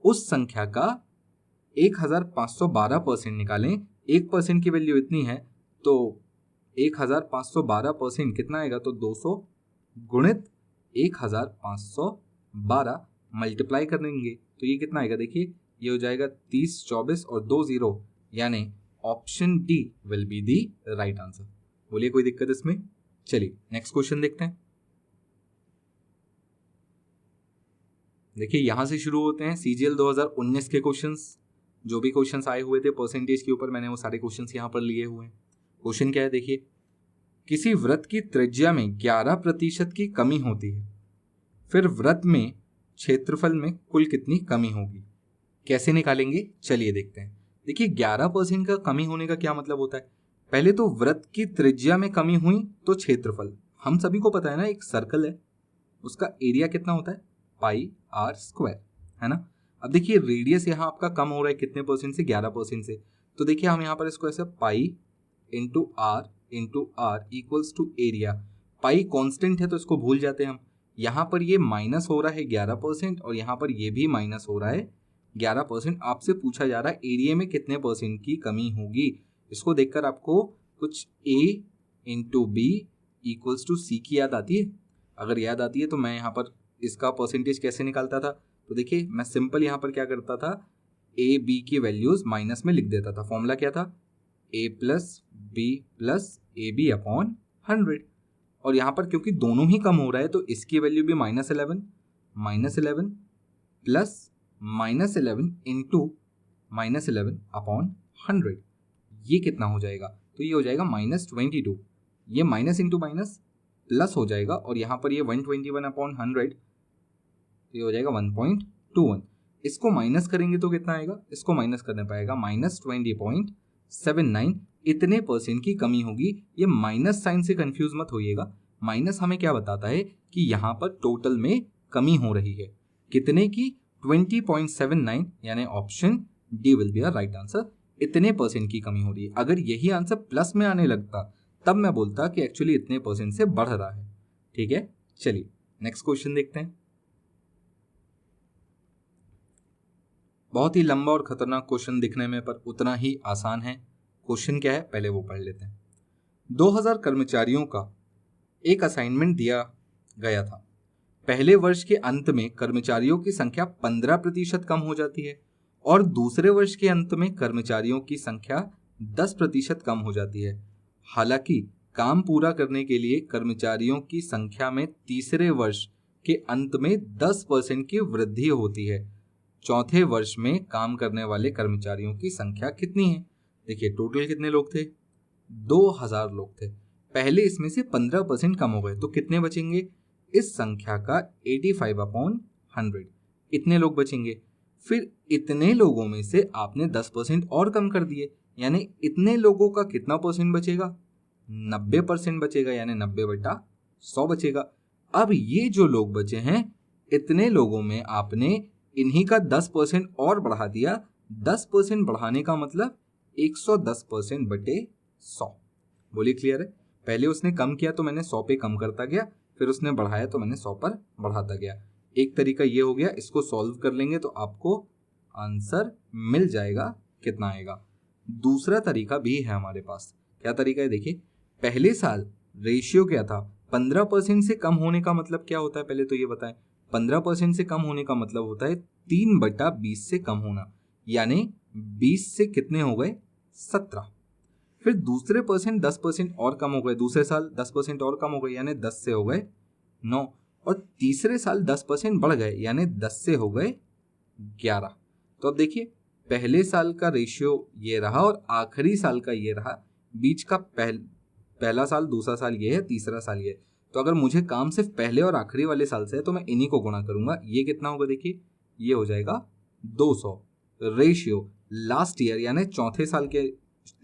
उस संख्या का 1512% निकालें, 1% की वैल्यू इतनी है तो 1512% कितना आएगा, तो 200 गुणित 1512 मल्टीप्लाई कर लेंगे तो ये कितना आएगा, देखिए ये हो जाएगा 30, 24 और 2 0, यानी option D will be the right answer. बोलिए कोई दिक्कत इसमें। चलिए नेक्स्ट क्वेश्चन देखते हैं। देखिए यहां से शुरू होते हैं CGL 2019 के क्वेश्चंस। जो भी क्वेश्चंस आए हुए थे परसेंटेज के ऊपर, मैंने वो सारे क्वेश्चंस यहां पर लिए हुए हैं। क्वेश्चन क्या है, देखिए किसी वृत्त की त्रिज्या में 11% की कमी होती है, फिर वृत्त में क्षेत्रफल में कुल कितनी कमी होगी, कैसे निकालेंगे, चलिए देखते हैं। देखिए 11% का कमी होने का क्या मतलब होता है, पहले तो वृत्त की त्रिज्या में कमी हुई तो क्षेत्रफल, हम सभी को पता है ना, एक सर्कल है उसका एरिया कितना होता है पाई आर स्क्वायर, है ना। अब देखिए रेडियस यहाँ आपका कम हो रहा है कितने परसेंट से, 11% से, तो देखिए हम यहाँ पर इसको ऐसे pi into R equals to area, pi constant है तो इसको भूल जाते हैं हम, यहाँ पर ये माइनस हो रहा है 11% और यहाँ पर ये भी माइनस हो रहा है 11%। आपसे पूछा जा रहा है एरिया में कितने परसेंट की कमी होगी, इसको देखकर आपको कुछ A into B equals to C की याद आती है, अगर याद आती है तो मैं यहाँ पर इसका परसेंटेज कैसे निकालता था, तो देखिए मैं सिंपल यहाँ पर क्या करता था, ए बी की वैल्यूज माइनस में लिख देता था, फॉर्मूला क्या था a plus B plus A B upon 100, और यहाँ पर क्योंकि दोनों ही कम हो रहा है तो इसकी वैल्यू भी -11 प्लस -11 इंटू -11 अपॉन 100, ये कितना हो जाएगा, तो ये हो जाएगा -22, ये माइनस इंटू माइनस प्लस हो जाएगा और यहाँ पर ये 121 अपॉन 100, तो ये हो जाएगा 1.21, इसको माइनस करेंगे तो कितना आएगा, इसको माइनस करने पाएगा -20.79, इतने परसेंट की कमी होगी। ये माइनस साइन से कंफ्यूज मत होइएगा, माइनस हमें क्या बताता है कि यहाँ पर टोटल में कमी हो रही है, कितने की 20.79, यानी option D will be a right answer, इतने परसेंट की कमी हो रही है। अगर यही आंसर प्लस में आने लगता तब मैं बोलता कि एक्चुअली इतने परसेंट से बढ़ रहा है। ठीक है, चलिए नेक्स्ट क्वेश्चन देखते हैं। बहुत ही लंबा और खतरनाक क्वेश्चन दिखने में, पर उतना ही आसान है। क्वेश्चन क्या है पहले वो पढ़ लेते हैं। 2000 कर्मचारियों का एक असाइनमेंट दिया गया था। पहले वर्ष के अंत में कर्मचारियों की संख्या 15% कम हो जाती है और दूसरे वर्ष के अंत में कर्मचारियों की संख्या 10% कम हो जाती है। हालांकि काम पूरा करने के लिए कर्मचारियों की संख्या में तीसरे वर्ष के अंत में 10% की वृद्धि होती है। चौथे वर्ष में काम करने वाले कर्मचारियों की संख्या कितनी है। देखिए टोटल कितने लोग थे, 2000 लोग थे, पहले इसमें से 15% कम हो गए तो कितने बचेंगे, इस संख्या का 85/100 इतने लोग बचेंगे। फिर इतने लोगों में से आपने 10% और कम कर दिए, यानी इतने लोगों का कितना परसेंट बचेगा, 90% बचेगा, यानी 90/100 बचेगा। अब ये जो लोग बचे हैं, इतने लोगों में आपने इन्हीं का 10% और बढ़ा दिया। 10% बढ़ाने का मतलब 110%/100। बोलिए क्लियर है। पहले उसने कम किया तो मैंने 100 पे कम करता गया, फिर उसने बढ़ाया तो मैंने 100 पर बढ़ाता गया। एक तरीका ये हो गया, इसको सॉल्व कर लेंगे तो आपको आंसर मिल जाएगा कितना आएगा। दूसरा तरीका भी है हमारे पास। क्या तरीका है, देखिए पहले साल रेशियो क्या था, 15% से कम होने का मतलब क्या होता है, पहले तो ये बताएं। 15% से कम होने का मतलब होता है 3/20 से कम होना, यानी 20 से कितने हो गए, 17। फिर दूसरे परसेंट 10% और कम हो गए, दूसरे साल 10% और कम हो गए, यानी 10 से हो गए 9, और तीसरे साल 10% बढ़ गए, यानी 10 से हो गए 11। तो अब देखिए पहले साल का रेशियो ये रहा और आखिरी साल का ये रहा, बीच का पहला साल, दूसरा साल ये है, तीसरा साल ये है। तो अगर मुझे काम सिर्फ पहले और आखिरी वाले साल से है तो मैं इन्हीं को गुणा करूंगा। ये कितना होगा देखिए, ये हो जाएगा 200। रेशियो लास्ट ईयर यानी चौथे साल के,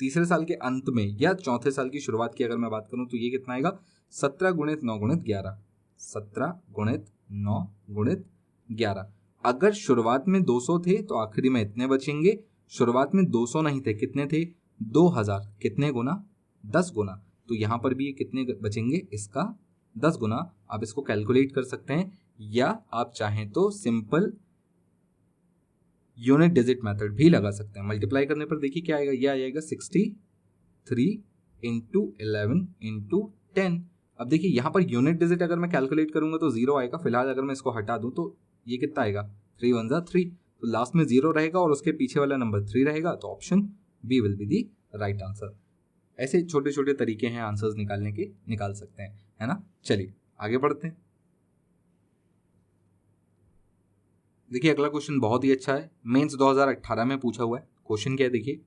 तीसरे साल के अंत में या चौथे साल की शुरुआत की अगर मैं बात करूं तो ये कितना आएगा, 17 गुणित 9 गुणित 11। 17 गुणित 9 गुणित 11। अगर शुरुआत में 200 थे तो आखिरी में इतने बचेंगे। शुरुआत में 200 नहीं थे, कितने थे, 2000। कितने गुना, 10 गुना। तो यहां पर भी ये कितने बचेंगे, इसका 10 गुना। आप इसको कैलकुलेट कर सकते हैं या आप चाहें तो सिंपल यूनिट डिजिट मेथड भी लगा सकते हैं। मल्टीप्लाई करने पर देखिए क्या आएगा, ये आ जाएगा 63 इंटू 11 इंटू 10। अब देखिए यहाँ पर यूनिट डिजिट अगर मैं कैलकुलेट करूंगा तो 0 आएगा। फिलहाल अगर मैं इसको हटा दूं तो ये कितना आएगा, 3 1 जा 3। तो लास्ट में 0 रहेगा और उसके पीछे वाला नंबर 3 रहेगा। तो option B will be the right answer. ऐसे छोटे छोटे तरीके हैं आंसर्स निकालने के, निकाल सकते हैं, है ना। चलिए आगे बढ़ते हैं। देखिए अगला क्वेश्चन बहुत ही अच्छा है, मेंस 2018 में पूछा हुआ है। क्वेश्चन क्या है देखिए,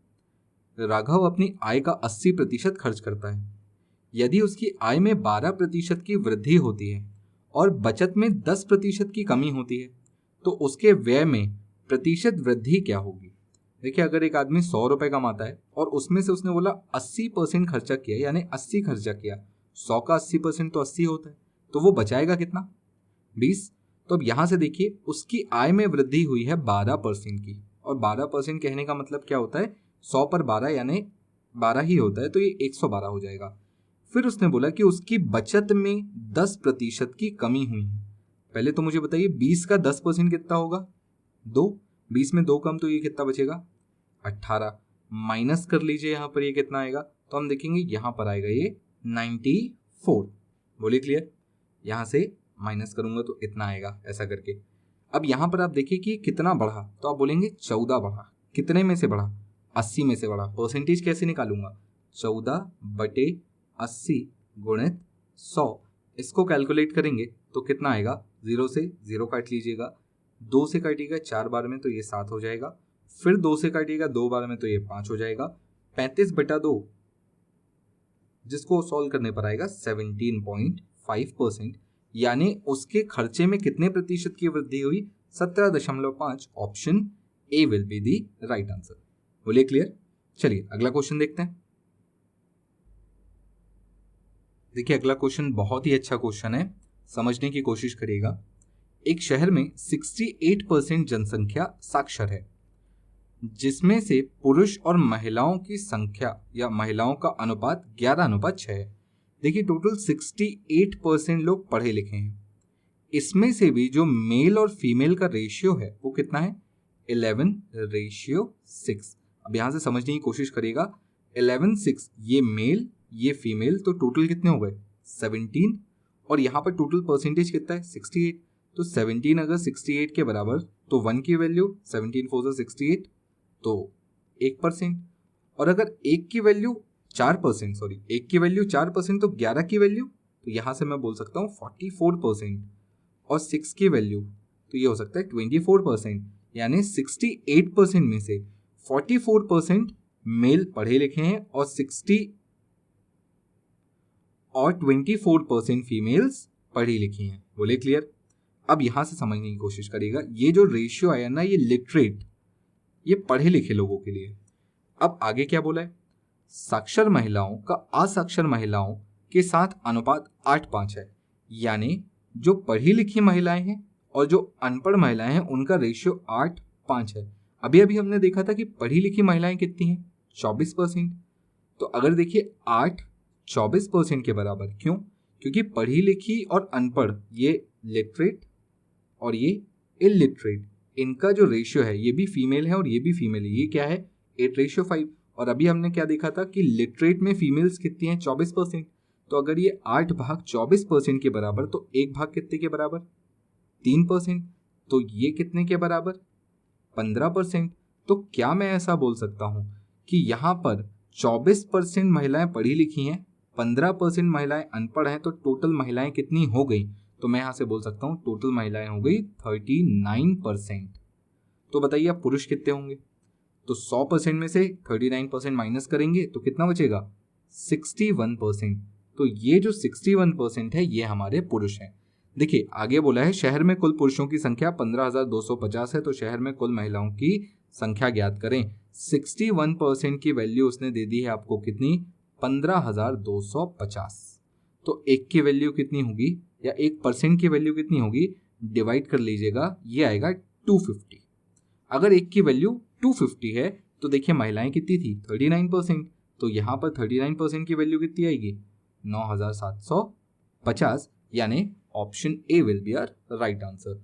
राघव अपनी आय का 80% खर्च करता है। यदि उसकी आय में 12% की वृद्धि होती है और बचत में 10% की कमी होती है तो उसके व्यय में प्रतिशत वृद्धि क्या होगी। देखिए अगर एक आदमी 100 रुपए कमाता है और उसमें से उसने बोला 80% खर्चा किया, यानी 80 खर्चा किया, 100 का 80% तो 80 होता है, तो वो बचाएगा कितना, 20। तो अब यहां से देखिए उसकी आय में वृद्धि हुई है 12% की, और 12% कहने का मतलब क्या होता है, 100 पर 12 यानी 12 ही होता है, तो ये 112 हो जाएगा। फिर उसने बोला कि उसकी बचत में 10% की कमी हुई है। पहले तो मुझे बताइए 20 का 10% कितना होगा, 2। 20 में 2 कम, तो ये कितना बचेगा, 18। माइनस कर लीजिए यहाँ पर, ये कितना आएगा, तो हम देखेंगे यहाँ पर आएगा ये 94। बोलिए क्लियर। यहाँ से माइनस करूंगा तो इतना आएगा, ऐसा करके। अब यहाँ पर आप देखिए कि कितना बढ़ा, तो आप बोलेंगे 14 बढ़ा। कितने में से बढ़ा, 80 में से बढ़ा। परसेंटेज कैसे निकालूंगा, 14/80 गुणित 100। इसको कैलकुलेट करेंगे तो कितना आएगा, 0 से 0 काट लीजिएगा, 2 से काटिएगा 4 बार में तो ये 7 हो जाएगा, फिर 2 से काटिएगा 2 बार में तो ये 5 हो जाएगा। 35/2 जिसको सॉल्व करने पर आएगा 17.5%, यानी उसके खर्चे में कितने प्रतिशत की वृद्धि हुई, 17.5। Option A will be the right answer. बोलिए क्लियर। चलिए अगला क्वेश्चन देखते हैं। देखिए अगला क्वेश्चन बहुत ही अच्छा क्वेश्चन है, समझने की कोशिश करिएगा। एक शहर में 68% जनसंख्या साक्षर है, जिसमें से पुरुष और महिलाओं की संख्या या महिलाओं का अनुपात 11:6 है। देखिए टोटल 68% लोग पढ़े लिखे हैं। इसमें से भी जो मेल और फीमेल का रेशियो है वो कितना है, 11:6। अब यहां से समझने की कोशिश करिएगा, 11:6 ये मेल ये फीमेल, तो टोटल कितने हो गए, 17। और यहाँ पर टोटल परसेंटेज कितना है, 68। तो 17 अगर 68 के बराबर तो 1 की वैल्यू 17 4 68 तो 1%। और अगर 1 की वैल्यू 4%, सॉरी 1 की वैल्यू 4% तो 11 की वैल्यू, तो यहाँ से मैं बोल सकता हूँ 44%। और 6 की वैल्यू तो ये हो सकता है 24%, यानी 68% में से 44% मेल पढ़े लिखे हैं और 24% फीमेल्स पढ़ी लिखी हैं। बोले क्लियर। अब यहां से समझने की कोशिश करिएगा, ये जो रेशियो आया ना, ये लिटरेट, ये पढ़े लिखे लोगों के लिए। अब आगे क्या बोला है, साक्षर महिलाओं का असाक्षर महिलाओं के साथ अनुपात 8:5 है, यानी जो पढ़ी लिखी महिलाएं हैं और जो अनपढ़ महिलाएं हैं उनका रेशियो 8:5 है। अभी अभी हमने देखा था कि पढ़ी लिखी महिलाएं कितनी हैं, 24%। तो अगर देखिए 8 24% के बराबर, क्यों, क्योंकि पढ़ी लिखी और अनपढ़ ये लिटरेट और ये इलिटरेट, इनका जो रेशियो है ये भी फीमेल है और ये भी फीमेल है, ये क्या है 8:5। और अभी हमने क्या देखा था कि लिटरेट में फीमेल्स कितनी हैं, 24%। तो अगर ये 8 भाग 24% के बराबर, तो 1 भाग कितने के बराबर, 3%। तो ये कितने के बराबर, 15%। तो क्या मैं ऐसा बोल सकता हूं कि यहाँ पर 24% महिलाएं पढ़ी लिखी हैं, 15% महिलाएं अनपढ़ हैं, तो टोटल महिलाएं कितनी हो गई, तो मैं यहाँ से बोल सकता हूँ टोटल महिलाएं हो गई 39%। तो बताइए आप पुरुष कितने होंगे, तो 100% में से 39% माइनस करेंगे तो कितना बचेगा, 61%। तो ये जो 61% है ये हमारे पुरुष हैं। देखिए आगे बोला है शहर में कुल पुरुषों की संख्या 15,250 है, तो शहर में कुल महिलाओं की संख्या ज्ञात करें। 61% की वैल्यू उसने दे दी है आपको कितनी, 15,250। तो एक की वैल्यू कितनी होगी या 1% की वैल्यू कितनी होगी, डिवाइड कर लीजिएगा, ये आएगा 250। अगर एक की वैल्यू 250 है तो देखिए महिलाएं कितनी थी, 39%, तो यहाँ पर 39% की वैल्यू कितनी आएगी, 9,750, यानी option A will be our right answer.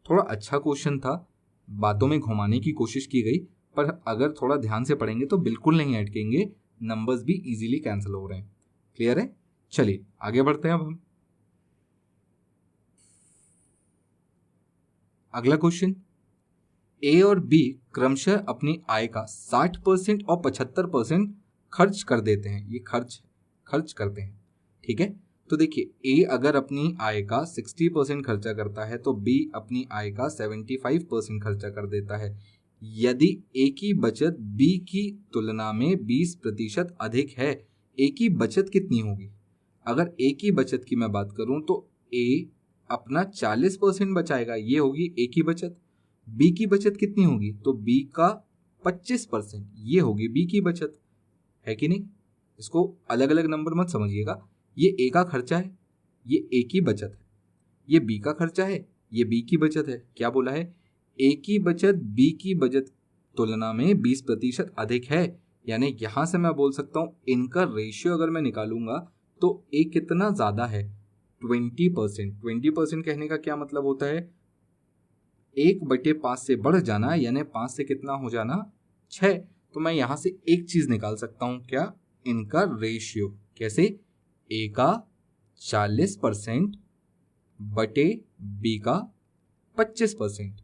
थोड़ा अच्छा क्वेश्चन था, बातों में घुमाने की कोशिश की गई, पर अगर थोड़ा ध्यान से पढ़ेंगे तो बिल्कुल नहीं अटकेंगे, नंबर्स भी इजीली कैंसिल हो रहे हैं। क्लियर है? चलिए आगे बढ़ते हैं अब हम। अगला क्वेश्चन, ए और बी क्रमशः अपनी आय का 60% और 75% खर्च कर देते हैं। ये खर्च करते हैं, ठीक है। तो देखिए ए अगर अपनी आय का 60% खर्चा करता है तो बी अपनी आय का 75% खर्चा कर देता है। यदि ए की बचत बी की तुलना में 20% अधिक है, ए की बचत कितनी होगी? अगर ए की बचत की मैं बात करूं तो ए अपना 40% बचाएगा, ये होगी ए की बचत। बी की बचत कितनी होगी, तो बी का 25%, ये होगी बी की बचत, है कि नहीं? इसको अलग अलग नंबर मत समझिएगा, ये ए का खर्चा है, ये ए की बचत है, ये बी का खर्चा है, ये बी की बचत है। क्या बोला है, ए की बचत बी की बचत तुलना में 20% अधिक है, यानी यहां से मैं बोल सकता हूं इनका रेशियो अगर मैं निकालूंगा तो ए कितना ज्यादा है, 20%। 20% कहने का क्या मतलब होता है, 1/5 से बढ़ जाना, यानी 5 से कितना हो जाना, 6। तो मैं यहां से एक चीज निकाल सकता हूं, क्या, इनका रेशियो। कैसे, ए का 40% बटे बी का 25%,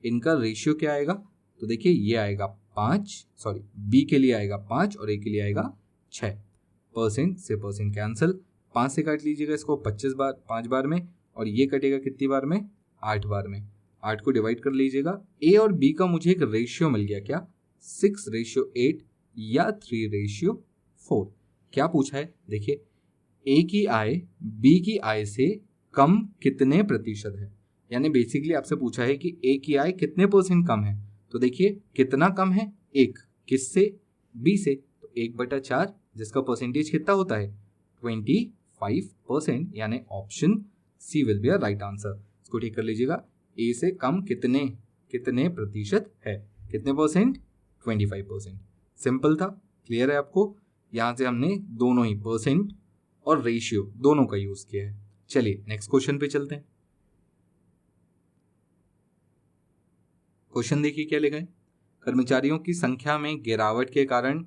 इनका रेशियो क्या आएगा, तो देखिए ये आएगा 5, सॉरी बी के लिए आएगा 5 और ए के लिए आएगा 6%। से परसेंट कैंसिल, 5 से काट लीजिएगा इसको 25 बार, 5 बार में, और ये कटेगा कितनी बार में, 8 बार में। 8 को डिवाइड कर लीजिएगा, ए और बी का मुझे एक रेशियो मिल गया, क्या, 6:8 या 3:4। क्या पूछा है, देखिए ए की आय बी की आय से कम कितने प्रतिशत है, यानी बेसिकली आपसे पूछा है कि ए की आय कितने % कम है। तो देखिए कितना कम है, 1, किससे, बी से, तो 1/4, जिसका परसेंटेज कितना होता है, 25%, यानी option C will be a right answer. इसको ठीक कर लीजिएगा, ए से कम कितने प्रतिशत है, कितने %, 25%। सिंपल था, क्लियर है आपको? यहां से हमने दोनों ही परसेंट और रेशियो दोनों का यूज किया है। चलिए नेक्स्ट क्वेश्चन पे चलते हैं। क्वेश्चन देखिए क्या लिखा है, कर्मचारियों की संख्या में गिरावट के कारण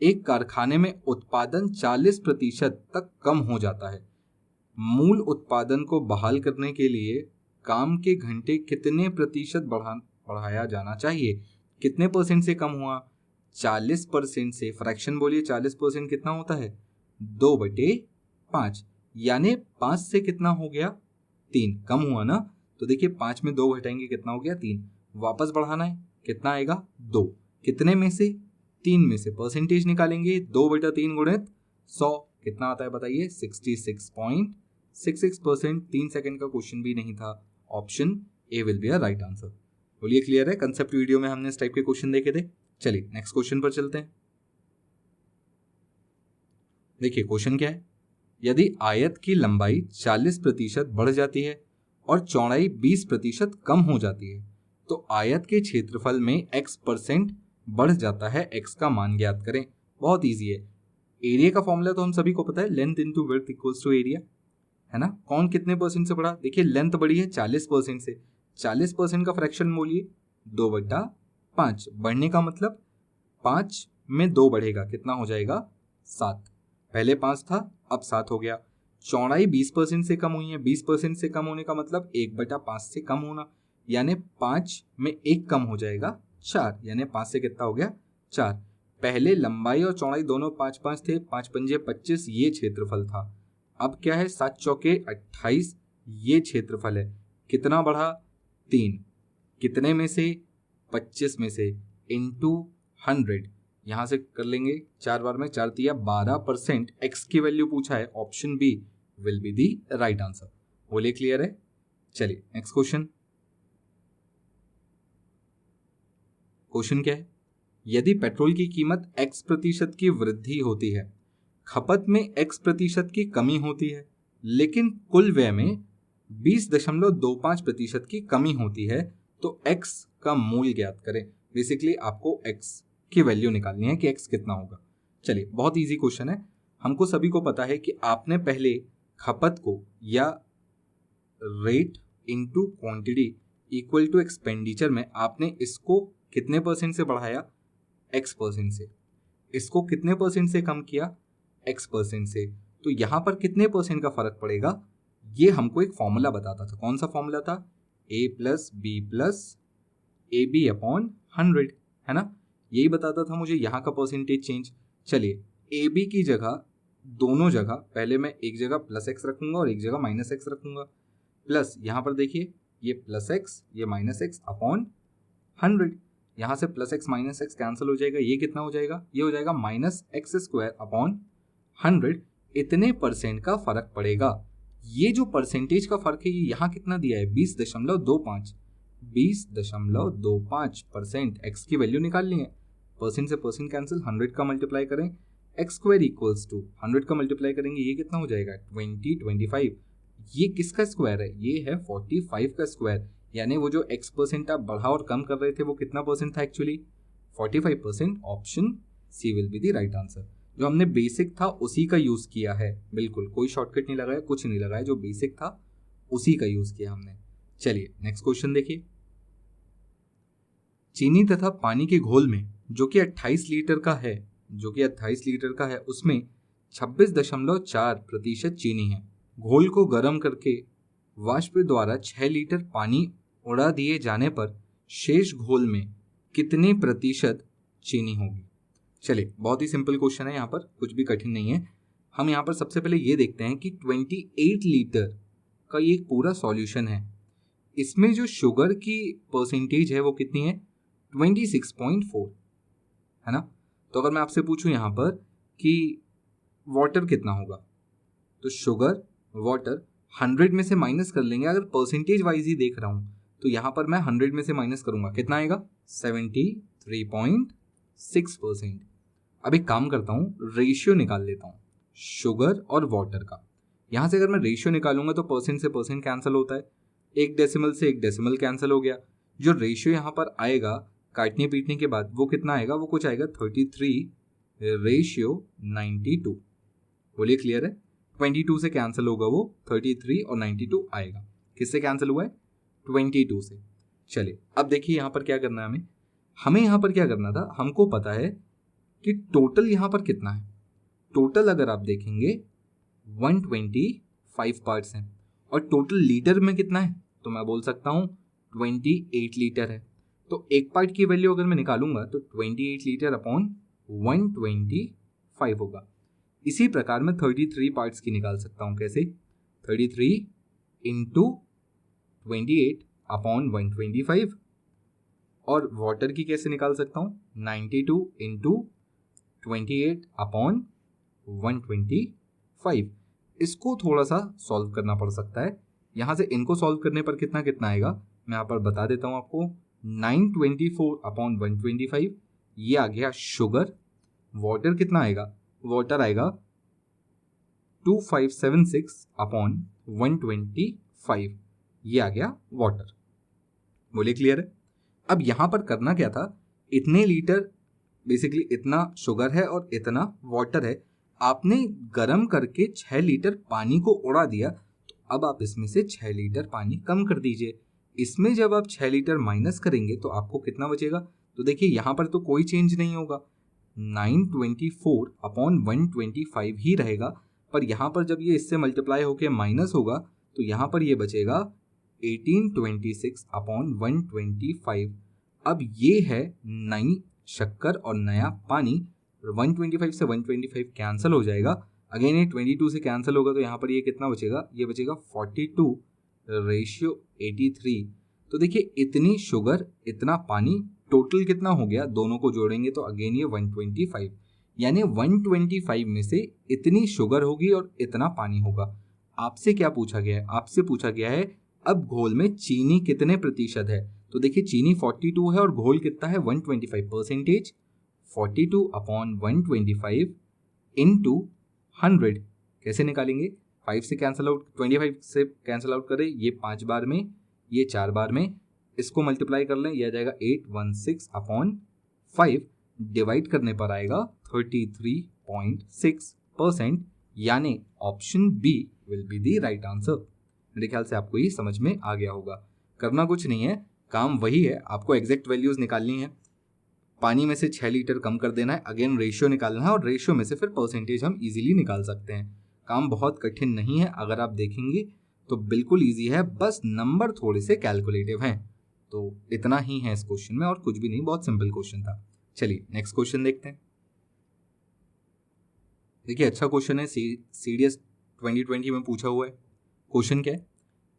एक कारखाने में उत्पादन 40% तक कम हो जाता है। मूल उत्पादन को बहाल करने के लिए काम के घंटे कितने प्रतिशत बढ़ाया जाना चाहिए? कितने % से कम हुआ, 40% से, फ्रैक्शन बोलिए, 40% कितना होता है, 2/5, यानी 5 से कितना हो गया, 3, कम हुआ ना। तो देखिए 5 में 2 घटाएंगे कितना हो गया, 3, वापस बढ़ाना है, कितना आएगा, 2, कितने में से, 3 में से, परसेंटेज निकालेंगे, 2/3 गुणित 100 कितना आता है बताइए, 66.66%। 3 सेकंड का क्वेश्चन भी नहीं था, option A will be a right answer. बोलिए क्लियर है? कंसेप्ट वीडियो में हमने इस टाइप के क्वेश्चन देखे थे। चलिए नेक्स्ट क्वेश्चन पर चलते हैं। देखिए क्वेश्चन क्या है, यदि आयत की लंबाई 40% बढ़ जाती है और चौड़ाई 20% कम हो जाती है तो आयत के क्षेत्रफल में x% बढ़ जाता है, x का मान ज्ञात करें। बहुत इजी है, एरिया का फॉर्मूला तो हम सभी को पता है, length into width equals to area, है ना। कौन कितने % से बढ़ा, देखिए लेंथ बढ़ी है 40% से, 40% का फ्रैक्शन बोलिए 2/5, बढ़ने का मतलब 5 में 2 बढ़ेगा, कितना हो जाएगा, 7, पहले 5 था अब 7 हो गया। चौड़ाई 20% से कम हुई है, 20% से कम होने का मतलब 1/5 से कम होना, यानी 5 में 1 कम हो जाएगा 4, यानी 5 से कितना हो गया, 4। पहले लंबाई और चौड़ाई दोनों 5-5 थे, 5 पंजे 25, ये क्षेत्रफल था। अब क्या है, 7 चौके 28, ये क्षेत्रफल है। कितना बढ़ा, 3, कितने में से, 25 में से, इंटू 100, यहाँ से कर लेंगे 4 बार में, 4 तिया 12% x की वैल्यू पूछा है, option B will be the right answer. बोलिए क्लियर है? चलिए नेक्स्ट क्वेश्चन। क्वेश्चन क्या है? यदि पेट्रोल की कीमत x% की वृद्धि होती है, खपत में x% की कमी होती है, लेकिन कुल व्यय में 20.25% की कमी होती है, तो x का मूल्य ज्ञात करें। बेसिकली आपको x की वैल्यू निकालनी है कि x कितना होगा। चलिए बहुत इजी क्वेश्चन है। हमको सभी को पता है कि आपने पहले खपत को या rate into quantity equal to expenditure में आपने इसको कितने परसेंट से बढ़ाया? x% से। इसको कितने परसेंट से कम किया? x% से। तो यहाँ पर कितने परसेंट का फर्क पड़ेगा? ये हमको एक फॉर्मूला बताता था। कौन सा फॉर्मूला था? a plus B plus A B upon 100, है ना? यही बताता था मुझे यहाँ का परसेंटेज चेंज। चलिए ए बी की जगह, दोनों जगह पहले मैं एक जगह प्लस x रखूंगा और एक जगह माइनस x रखूंगा। प्लस यहाँ पर देखिए ये प्लस x, ये माइनस x अपॉन 100। यहाँ से plus x minus x cancel हो जाएगा। ये कितना हो जाएगा? ये हो जाएगा माइनस एक्स स्क्वायर अपॉन 100। इतने परसेंट का फर्क पड़ेगा। ये जो परसेंटेज का फर्क है ये यहाँ कितना दिया है? 20.25। 20.25% x की वैल्यू निकालनी है। परसेंट से परसेंट कैंसिल, 100 का मल्टीप्लाई करें, एक्स स्क्वायर इक्वल्स टू 100 का मल्टीप्लाई करेंगे, ये कितना हो जाएगा? 25। ये किसका स्क्वायर है? ये है 45 का स्क्वायर। यानी वो जो x% आप बढ़ा और कम कर रहे थे वो कितना परसेंट था actually? 45%। Option C will be the right answer. जो हमने बेसिक था उसी का यूज किया है, बिल्कुल कोई शॉर्टकट नहीं लगाया, कुछ नहीं लगाया, जो बेसिक था उसी का यूज किया हमने। चलिए नेक्स्ट क्वेश्चन देखिए। चीनी तथा पानी के घोल में जो कि 28 लीटर का है, उसमें 26.4% चीनी है। घोल को गर्म करके वाष्प द्वारा 6 लीटर पानी उड़ा दिए जाने पर शेष घोल में कितने प्रतिशत चीनी होगी? चलिए बहुत ही सिंपल क्वेश्चन है, यहाँ पर कुछ भी कठिन नहीं है। हम यहाँ पर सबसे पहले ये देखते हैं कि 28 लीटर का ये पूरा सॉल्यूशन है। इसमें जो शुगर की परसेंटेज है वो कितनी है? 26.4, है ना? तो अगर मैं आपसे पूछूं यहाँ पर कि वाटर कितना होगा, तो शुगर वाटर 100 में से माइनस कर लेंगे। अगर परसेंटेज वाइज ही देख रहा हूँ तो यहाँ पर मैं 100 में से माइनस करूंगा, कितना आएगा? 73.6%। अब एक काम करता हूँ, रेशियो निकाल लेता हूँ शुगर और वाटर का। यहाँ से अगर मैं रेशियो निकालूंगा तो परसेंट से परसेंट कैंसिल होता है, एक डेसिमल से एक डेसिमल कैंसिल हो गया। जो रेशियो यहाँ पर आएगा काटने पीटने के बाद वो कितना आएगा? वो कुछ आएगा 33:92। बोलिए क्लियर है? 22 से कैंसिल होगा वो, 33 और 92 आएगा। किससे कैंसिल हुआ है? 22 से। चलिए अब देखिए यहाँ पर क्या करना है हमें यहाँ पर क्या करना था, हमको पता है कि टोटल यहाँ पर कितना है। टोटल अगर आप देखेंगे 125 पार्ट्स हैं और टोटल लीटर में कितना है, तो मैं बोल सकता हूँ 28 लीटर है। तो एक पार्ट की वैल्यू अगर मैं निकालूंगा तो 28 लीटर अपॉन 125 होगा। इसी प्रकार मैं 33 पार्ट्स की निकाल सकता हूँ। कैसे? 33 इंटू 28 अपॉन 125। और वाटर की कैसे निकाल सकता हूँ? 92 इंटू 28 अपॉन 125। इसको थोड़ा सा सॉल्व करना पड़ सकता है। यहाँ से इनको सॉल्व करने पर कितना कितना आएगा मैं यहाँ पर बता देता हूँ आपको। 924 अपॉन 125 ये आ गया शुगर। वाटर कितना आएगा? वाटर आएगा 2576 अपॉन 125, ये आ गया वाटर। बोलिए क्लियर है? अब यहाँ पर करना क्या था, इतने लीटर बेसिकली इतना शुगर है और इतना वाटर है, आपने गर्म करके 6 लीटर पानी को उड़ा दिया। तो अब आप इसमें से 6 लीटर पानी कम कर दीजिए। इसमें जब आप 6 लीटर माइनस करेंगे तो आपको कितना बचेगा? तो देखिए यहाँ पर तो कोई चेंज नहीं होगा, 924 अपॉन 125 ही रहेगा। पर यहाँ पर जब ये इससे मल्टीप्लाई होके माइनस होगा तो यहाँ पर ये बचेगा 1826 अपॉन 125। अब ये है नई शक्कर और नया पानी। 125 से 125 कैंसिल हो जाएगा, अगेन ये 22 से कैंसिल होगा तो यहाँ पर ये कितना बचेगा? ये बचेगा 42:83। तो देखिए इतनी शुगर इतना पानी टोटल कितना हो गया, दोनों को जोड़ेंगे तो अगेन ये 125, यानी 125 में से इतनी शुगर होगी और इतना पानी होगा। आपसे क्या पूछा गया है, आपसे पूछा गया है अब घोल में चीनी कितने प्रतिशत है। तो देखिए चीनी 42 है और घोल कितना है 125%। 42 अपॉन 125 इंटू 100 कैसे निकालेंगे, 5 से कैंसिल आउट, 25 से कैंसिल आउट करें, ये 5 बार में, ये 4 बार में, इसको मल्टीप्लाई कर लें, यह आ जाएगा 816 अपॉन 5, डिवाइड करने पर आएगा 33.6%, यानी option B will be the right answer. मेरे ख्याल से आपको ये समझ में आ गया होगा। करना कुछ नहीं है, काम वही है, आपको एग्जैक्ट वैल्यूज निकालनी है, पानी में से 6 लीटर कम कर देना है, अगेन रेशियो निकालना है और रेशियो में से फिर परसेंटेज हम इजीली निकाल सकते हैं। काम बहुत कठिन नहीं है, अगर आप देखेंगे तो बिल्कुल इजी है, बस नंबर थोड़े से कैलकुलेटिव हैं। तो इतना ही है इस क्वेश्चन में और कुछ भी नहीं, बहुत सिंपल क्वेश्चन था। चलिए नेक्स्ट क्वेश्चन देखते हैं। देखिए अच्छा क्वेश्चन है, सीडीएस 2020 में पूछा हुआ है। क्वेश्चन क्या है,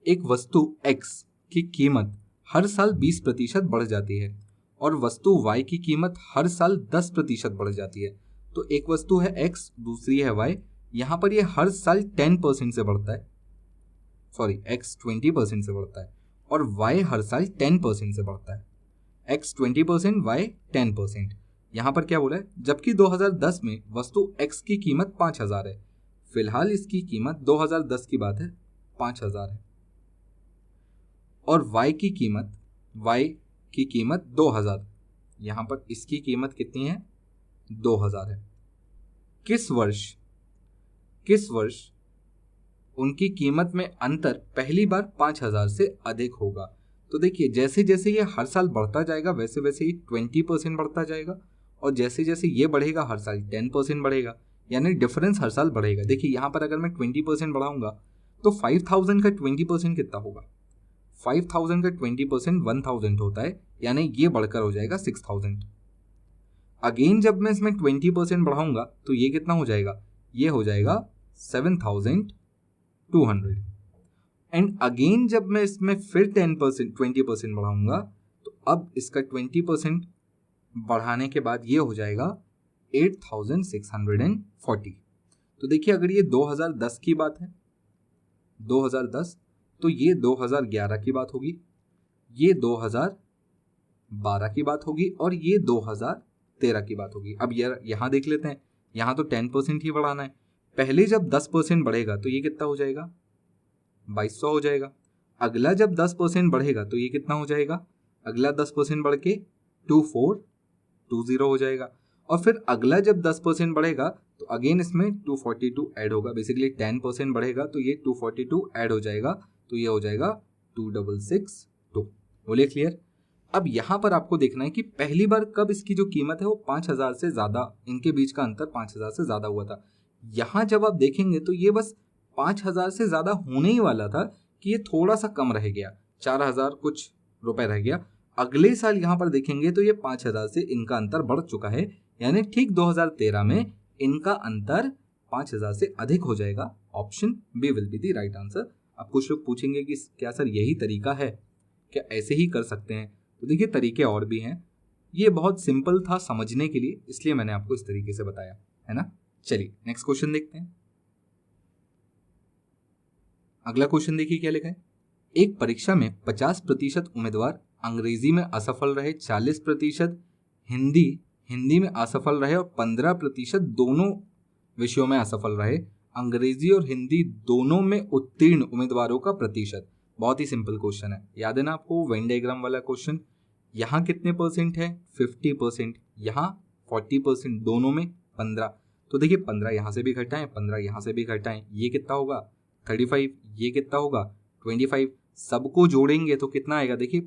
एक वस्तु X की कीमत हर साल 20% बढ़ जाती है और वस्तु Y की कीमत हर साल 10% बढ़ जाती है। तो एक वस्तु है X, दूसरी है Y, यहाँ पर ये हर साल 10% से बढ़ता है, सॉरी X 20% से बढ़ता है और Y हर साल 10% से बढ़ता है। X 20%, Y 10%। यहाँ पर क्या बोला है, जबकि 2010 में वस्तु X की कीमत 5000 है, फिलहाल इसकी कीमत 2010 की बात है 5000 है, और Y की कीमत 2000, यहाँ पर इसकी कीमत कितनी है 2000 है। किस वर्ष उनकी कीमत में अंतर पहली बार 5000 से अधिक होगा। तो देखिए जैसे जैसे ये हर साल बढ़ता जाएगा वैसे वैसे ये 20% बढ़ता जाएगा और जैसे जैसे ये बढ़ेगा हर साल 10% बढ़ेगा, यानी डिफरेंस हर साल बढ़ेगा। देखिए यहाँ पर अगर मैं 20% बढ़ाऊंगा तो 5000 का 20% कितना होगा, 5000 का 20% 1000 होता है, यानी ये बढ़कर हो जाएगा 6000। अगेन जब मैं इसमें 20% बढ़ाऊंगा तो ये कितना हो जाएगा, ये हो जाएगा 7200। एंड अगेन जब मैं इसमें फिर 20% बढ़ाऊंगा तो अब इसका 20% बढ़ाने के बाद ये हो जाएगा 8640। तो देखिए अगर ये 2010 की बात है, 2010, तो ये 2011 की बात होगी, ये 2012 की बात होगी और ये 2013 की बात होगी। अब यहाँ देख लेते हैं, यहाँ तो 10% ही बढ़ाना है। पहले जब 10% बढ़ेगा तो ये कितना हो जाएगा 2200 हो जाएगा। अगला जब 10% बढ़ेगा तो ये कितना हो जाएगा, अगला 10% बढ़ के 2420 हो जाएगा। और फिर अगला जब 10% बढ़ेगा तो अगेन इसमें 242 ऐड होगा, बेसिकली 10% बढ़ेगा तो ये 242 ऐड हो जाएगा, तो ये हो जाएगा 2662। बोलिए क्लियर। अब यहाँ पर आपको देखना है कि पहली बार कब इसकी जो कीमत है वो 5000 से ज़्यादा, इनके बीच का अंतर 5000 से ज़्यादा हुआ था। यहाँ जब आप देखेंगे तो ये बस 5000 से ज़्यादा होने ही वाला था कि ये थोड़ा सा कम रह गया, 4000 कुछ रुपए रह गया। अगले साल यहाँ पर देखेंगे तो ये 5000 से इनका अंतर बढ़ चुका है, यानी ठीक 2013 में इनका अंतर 5000 से अधिक हो जाएगा। Option B will be the right answer. अब कुछ लोग पूछेंगे कि क्या सर यही तरीका है, क्या ऐसे ही कर सकते हैं? तो देखिए तरीके और भी हैं, ये बहुत सिंपल था समझने के लिए, इसलिए मैंने आपको इस तरीके से बताया, है ना। चलिए नेक्स्ट क्वेश्चन देखते हैं। अगला क्वेश्चन देखिए क्या लिखा है, एक परीक्षा में 50% उम्मीदवार अंग्रेजी में असफल रहे, 40% हिंदी में असफल रहे और 15% दोनों विषयों में असफल रहे। अंग्रेजी और हिंदी दोनों में उत्तीर्ण उम्मीदवारों का प्रतिशत। बहुत ही सिंपल क्वेश्चन है, याद है ना आपको वेन डायग्राम वाला क्वेश्चन। यहाँ कितने परसेंट है 50%, यहाँ 40%, दोनों में 15। तो देखिए 15 यहाँ से भी घटाएं, 15 यहाँ से भी घटाएं, ये कितना होगा 35, ये कितना होगा 25। सबको जोड़ेंगे तो कितना आएगा, देखिए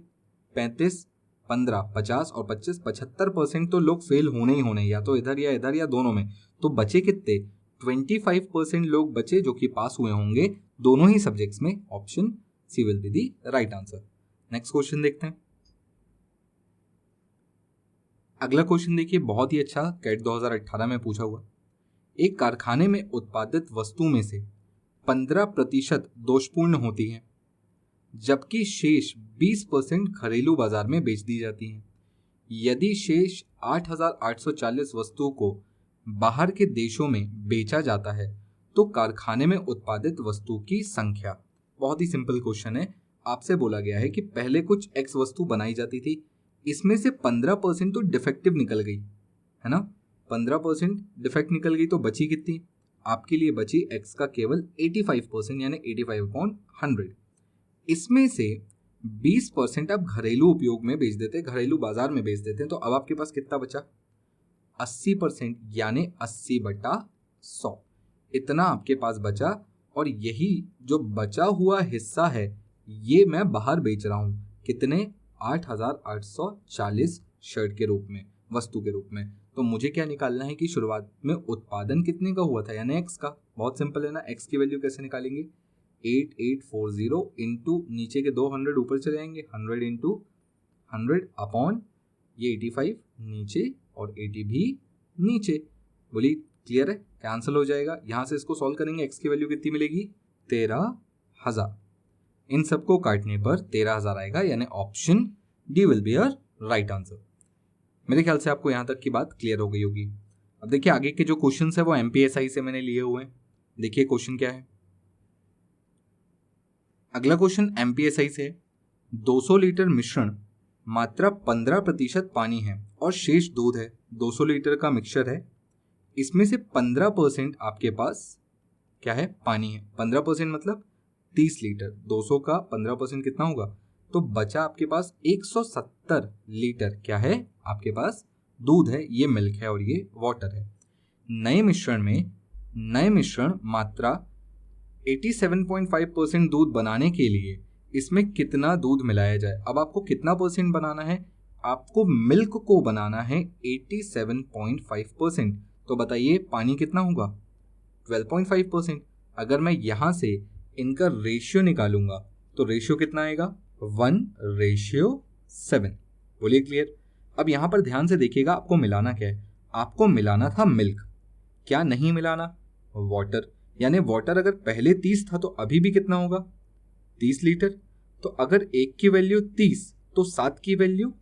35, 15, 50 और 25, 75% तो लोग फेल होने ही होने, या तो इधर या दोनों में। तो बचे कितने 25% लोग बचे जो कि पास हुए होंगे दोनों ही सब्जेक्ट्स में। Option C will be the right answer. Next question देखते हैं। अगला क्वेश्चन देखिए बहुत ही अच्छा, कैट 2018 में पूछा हुआ। एक कारखाने में उत्पादित वस्तु में से 15% दोषपूर्ण होती है, जबकि शेष 20% घरेलू बाजार में बेच दी जाती हैं। यदि शेष 8,840 वस्तुओं को बाहर के देशों में बेचा जाता है तो कारखाने में उत्पादित वस्तु की संख्या। बहुत ही सिंपल क्वेश्चन है। आपसे बोला गया है कि पहले कुछ एक्स वस्तु बनाई जाती थी, इसमें से 15% तो डिफेक्टिव निकल गई, है ना। 15% डिफेक्ट निकल गई तो बची कितनी? आपके लिए बची एक्स का केवल 85%, यानी 85/100। इसमें से 20% आप घरेलू उपयोग में बेच देते, घरेलू बाजार में बेच देते हैं, तो अब आपके पास कितना बचा? 80%, यानी 80/100 इतना आपके पास बचा। और यही जो बचा हुआ हिस्सा है ये मैं बाहर बेच रहा हूं। कितने? 8,840 शर्ट के रूप में, वस्तु के रूप में। तो मुझे क्या निकालना है कि शुरुआत में उत्पादन कितने का हुआ था, यानी एक्स का। बहुत सिंपल है ना। एक्स की वैल्यू कैसे निकालेंगे? 8840 इंटू नीचे के 200 ऊपर चले जाएंगे, 100 इंटू 100 अपॉन ये 85 नीचे और 80 भी नीचे। बोलिए क्लियर है? कैंसिल हो जाएगा। यहां से इसको सॉल्व करेंगे, एक्स की वैल्यू कितनी मिलेगी? 13,000। इन सबको काटने पर 13,000 आएगा, यानी option D will be a right answer. मेरे ख्याल से आपको यहां तक की बात क्लियर हो गई होगी। अब देखिए आगे के जो क्वेश्चन है वो एमपीएसआई से मैंने लिए हुए हैं। देखिए क्वेश्चन क्या है। अगला क्वेश्चन एमपीएसआई से है। 200 लीटर मिश्रण, मात्रा 15% पानी है और शेष दूध है। 200 लीटर का मिक्सचर है, इसमें से 15% आपके पास क्या है? पानी है। 15% मतलब 30 लीटर। 200 का 15% कितना होगा? तो बचा आपके पास 170 लीटर क्या है? आपके पास दूध है, ये मिल्क है और ये वाटर है। नए मिश्रण मात्रा 87.5% दूध बनाने के लिए इसमें कितना दूध मिलाया जाए? अब आपको कितना परसेंट बनाना है? आपको मिल्क को बनाना है 87.5%। तो बताइए पानी कितना होगा? 12.5%। अगर मैं यहां से इनका रेशियो निकालूंगा तो रेशियो कितना आएगा? 1:7। बोलिए क्लियर? अब यहां पर ध्यान से देखिएगा, आपको मिलाना क्या है? आपको मिलाना था मिल्क, क्या नहीं मिलाना? वाटर। यानी वाटर अगर पहले 30 था तो अभी भी कितना होगा? 30 लीटर। तो अगर एक की वैल्यू 30 तो 7 की वैल्यू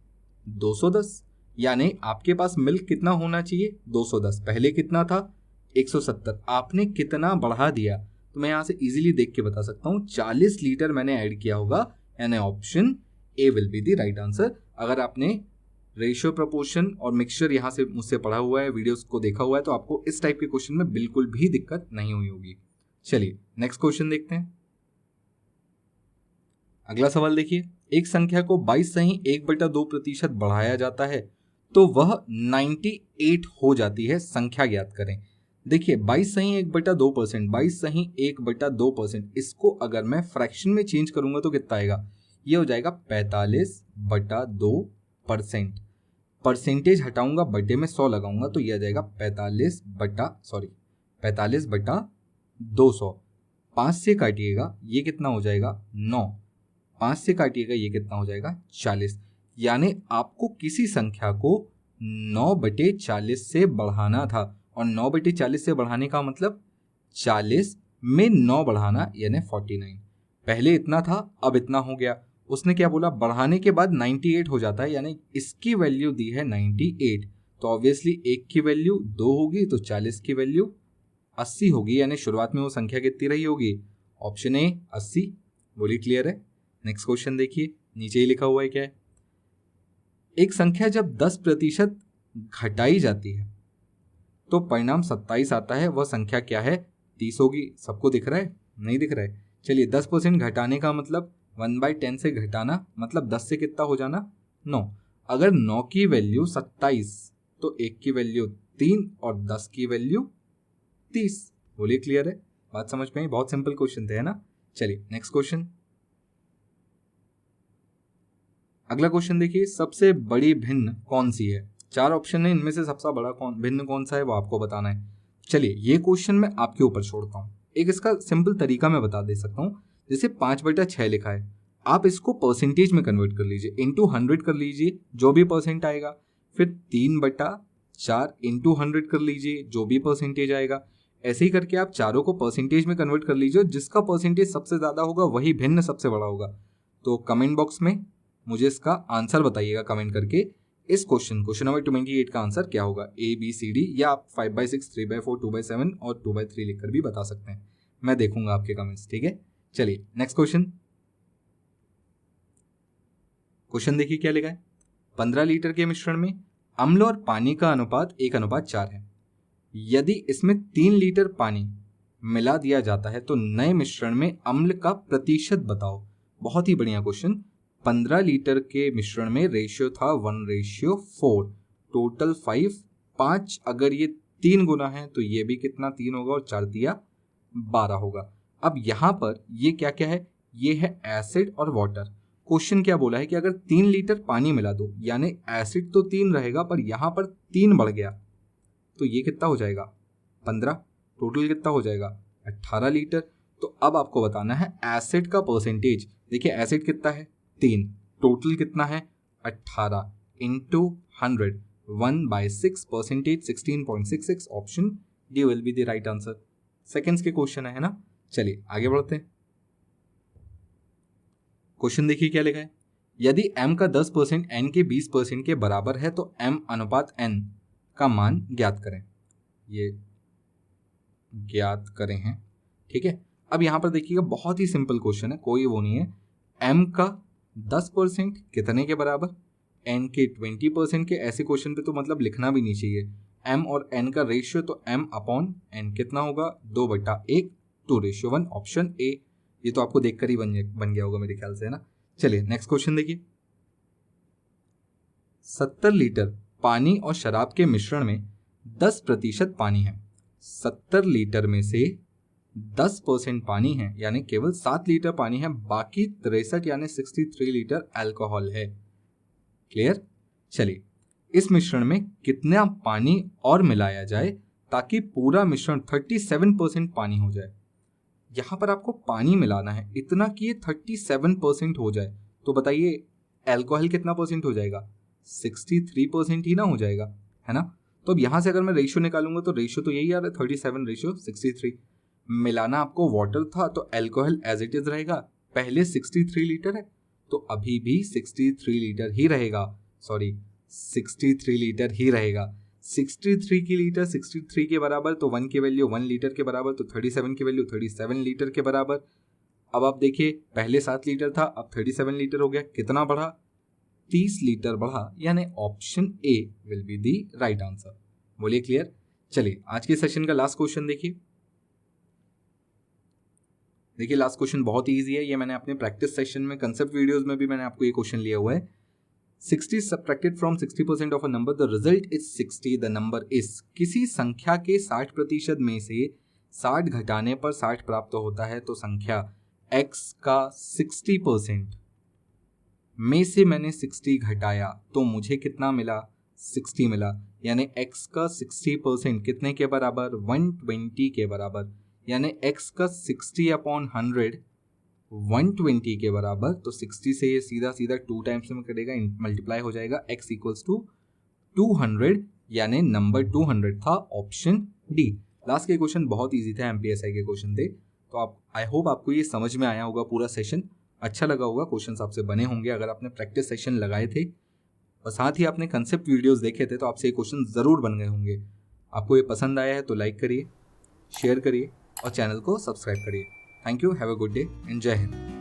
210, यानी आपके पास मिल्क कितना होना चाहिए? 210। पहले कितना था? 170। आपने कितना बढ़ा दिया? तो मैं यहां से इजीली देख के बता सकता हूं, 40 लीटर मैंने ऐड किया होगा, यानी option A will be the right answer. अगर आपने रेशियो, प्रपोर्शन और मिक्सचर यहां से मुझसे पढ़ा हुआ है, वीडियोस को देखा हुआ है, तो आपको इस टाइप के क्वेश्चन में बिल्कुल भी दिक्कत नहीं हुई होगी। चलिए नेक्स्ट क्वेश्चन देखते हैं। अगला सवाल देखिए। एक संख्या को 22 सही 1/2% बढ़ाया जाता है तो वह 98 हो जाती है। संख्या ज्ञात करें। देखिए 22 सही 1/2%, 22 सही 1/2%, इसको अगर मैं फ्रैक्शन में चेंज करूंगा तो कितना आएगा? ये हो जाएगा 45/2%। परसेंटेज हटाऊंगा, बटे में 100 लगाऊंगा तो ये आ जाएगा 45/200। 5 से काटिएगा ये कितना हो जाएगा? 9। 5 से काटिएगा ये कितना हो जाएगा? 40। यानी आपको किसी संख्या को 9/40 से बढ़ाना था, और 9/40 से बढ़ाने का मतलब 40 में 9 बढ़ाना, यानी 49। पहले इतना था, अब इतना हो गया। उसने क्या बोला? बढ़ाने के बाद 98 हो जाता है, यानी इसकी वैल्यू दी है 98। तो ऑब्वियसली 1 की वैल्यू 2 होगी तो 40 की वैल्यू 80 होगी, यानी शुरुआत में वो संख्या कितनी रही होगी? Option A 80। बोलिए क्लियर है? नेक्स्ट क्वेश्चन देखिए, नीचे ही लिखा हुआ है क्या है। एक संख्या जब 10% घटाई जाती है तो परिणाम 27 आता है। वह संख्या क्या है? 30 होगी। सबको दिख रहा है? नहीं दिख रहा है? चलिए 10% घटाने का मतलब 1/10 से घटाना, मतलब 10 से कितना हो जाना? 9। अगर 9 की वैल्यू 27 तो 1 की वैल्यू 3 और 10 की वैल्यू 30। बोलिए क्लियर है? बात समझ में आई? बहुत सिंपल क्वेश्चन थे, है ना। चलिए नेक्स्ट क्वेश्चन। अगला क्वेश्चन देखिए। सबसे बड़ी भिन्न कौन सी है? 4 ऑप्शन है, इनमें से सबसे बड़ा भिन्न कौन सा है वो आपको बताना है। चलिए ये क्वेश्चन मैं आपके ऊपर छोड़ता हूँ। एक इसका सिंपल तरीका मैं बता दे सकता हूँ। जैसे 5/6 लिखा है, आप इसको परसेंटेज में कन्वर्ट कर लीजिए, इंटू 100 कर लीजिए, जो भी परसेंट आएगा। फिर 3/4 इंटू 100 कर लीजिए, जो भी परसेंटेज आएगा। ऐसे ही करके आप चारों को परसेंटेज में कन्वर्ट कर लीजिए, जिसका परसेंटेज सबसे ज़्यादा होगा वही भिन्न सबसे बड़ा होगा। तो कमेंट बॉक्स में मुझे इसका आंसर बताइएगा कमेंट करके। इस क्वेश्चन नंबर 28 का आंसर क्या होगा, A B C D, या आप 5/6, 3/4, 2/7 और 2/3 लिखकर भी बता सकते हैं। मैं देखूंगा आपके कमेंट्स, ठीक है। चलिए नेक्स्ट क्वेश्चन देखिए क्या लिखा है। 15 लीटर के मिश्रण में अम्ल और पानी का अनुपात 1:4 है। यदि इसमें 3 लीटर पानी मिला दिया जाता है तो नए मिश्रण में अम्ल का प्रतिशत बताओ। बहुत ही बढ़िया क्वेश्चन। 15 लीटर के मिश्रण में रेशियो था 1:4, टोटल 5। अगर ये 3 गुना है तो ये भी कितना 3 होगा और 4 दिया 12 होगा। अब यहाँ पर ये क्या क्या है, ये है एसिड और वाटर। क्वेश्चन क्या बोला है कि अगर 3 लीटर पानी मिला दो, यानी एसिड तो 3 रहेगा पर यहाँ पर 3 बढ़ गया तो ये कितना हो जाएगा 15, टोटल कितना हो जाएगा 18 लीटर। तो अब आपको बताना है एसिड का परसेंटेज। देखिए एसिड कितना है 3, टोटल कितना है 18 into 100, 1/6 percentage 16.66। Option D will be the right answer. Seconds के क्वेश्चन है ना। चलिए आगे बढ़ते हैं। क्वेश्चन देखिए क्या लिखा है। यदि m का 10% n के 20% के बराबर है तो m अनुपात n का मान ज्ञात करें। ये ज्ञात करें हैं, ठीक है। अब यहाँ पर देखिएगा बहुत ही सिंपल क्वेश्चन है, कोई वो नहीं है। m का 10% कितने के बराबर, n के 20% के। ऐसे क्वेश्चन पे तो मतलब लिखना भी नहीं चाहिए। m और n का रेशियो तो m/n कितना होगा 2/1, 2:1। Option A. ये तो आपको देखकर ही बन गया होगा मेरे ख्याल से, है ना। चलिए नेक्स्ट क्वेश्चन देखिए। 70 लीटर पानी और शराब के मिश्रण में 10% पानी है। 70 लीटर में से 10% पानी है, यानी केवल 7 लीटर पानी है, बाकी 63 यानी 63 लीटर अल्कोहल है। क्लियर। चलिए इस मिश्रण में कितना पानी और मिलाया जाए ताकि पूरा मिश्रण 37% पानी हो जाए। यहाँ पर आपको पानी मिलाना है इतना कि ये 37% हो जाए। तो बताइए अल्कोहल कितना परसेंट हो जाएगा, 63% ही ना हो जाएगा, है ना। तो अब यहाँ से अगर मैं रेशियो निकालूंगा तो रेशियो तो यही आ रहा है 37:63। मिलाना आपको वाटर था तो अल्कोहल एज इट इज रहेगा, पहले 63 लीटर है तो अभी भी 63 लीटर ही रहेगा। सॉरी 63 लीटर ही रहेगा। 63 की लीटर 63 के बराबर तो 1 की वैल्यू 1 लीटर के बराबर, तो 37 की वैल्यू 37 लीटर के बराबर। अब आप देखिए पहले 7 लीटर था, अब 37 लीटर हो गया, कितना बढ़ा 30 लीटर बढ़ा, यानी option A will be the right answer. बोलिए क्लियर। चलिए आज के सेशन का लास्ट क्वेश्चन देखिए। देखिए लास्ट क्वेश्चन बहुत ही ईजी है, ये मैंने अपने प्रैक्टिस सेशन में कंसेप्ट वीडियोस में भी मैंने आपको ये क्वेश्चन लिया हुआ है। 60 subtracted from 60% of a number, the result is 60. The number is, किसी संख्या के 60% में से 60 घटाने पर 60 प्राप्त होता है, तो संख्या x का 60% में से मैंने 60 घटाया तो मुझे कितना मिला 60 मिला, यानी x का 60% कितने के बराबर 120 के बराबर, यानी x का 60/100 120 के बराबर। तो 60 से ये सीधा सीधा 2 टाइम्स में करेगा, मल्टीप्लाई हो जाएगा, x इक्वल्स टू 200, यानी नंबर 200 था। Option D. लास्ट के क्वेश्चन बहुत इजी थे, एमपीएसआई के क्वेश्चन थे। तो आप आई होप आपको ये समझ में आया होगा, पूरा सेशन अच्छा लगा होगा, क्वेश्चन आपसे बने होंगे अगर आपने प्रैक्टिस सेशन लगाए थे और साथ ही आपने कंसेप्ट वीडियोस देखे थे तो आपसे ये क्वेश्चन ज़रूर बन गए होंगे। आपको ये पसंद आया है तो लाइक करिए, शेयर करिए और चैनल को सब्सक्राइब करिए। Thank you, have a good day and जय हिंद।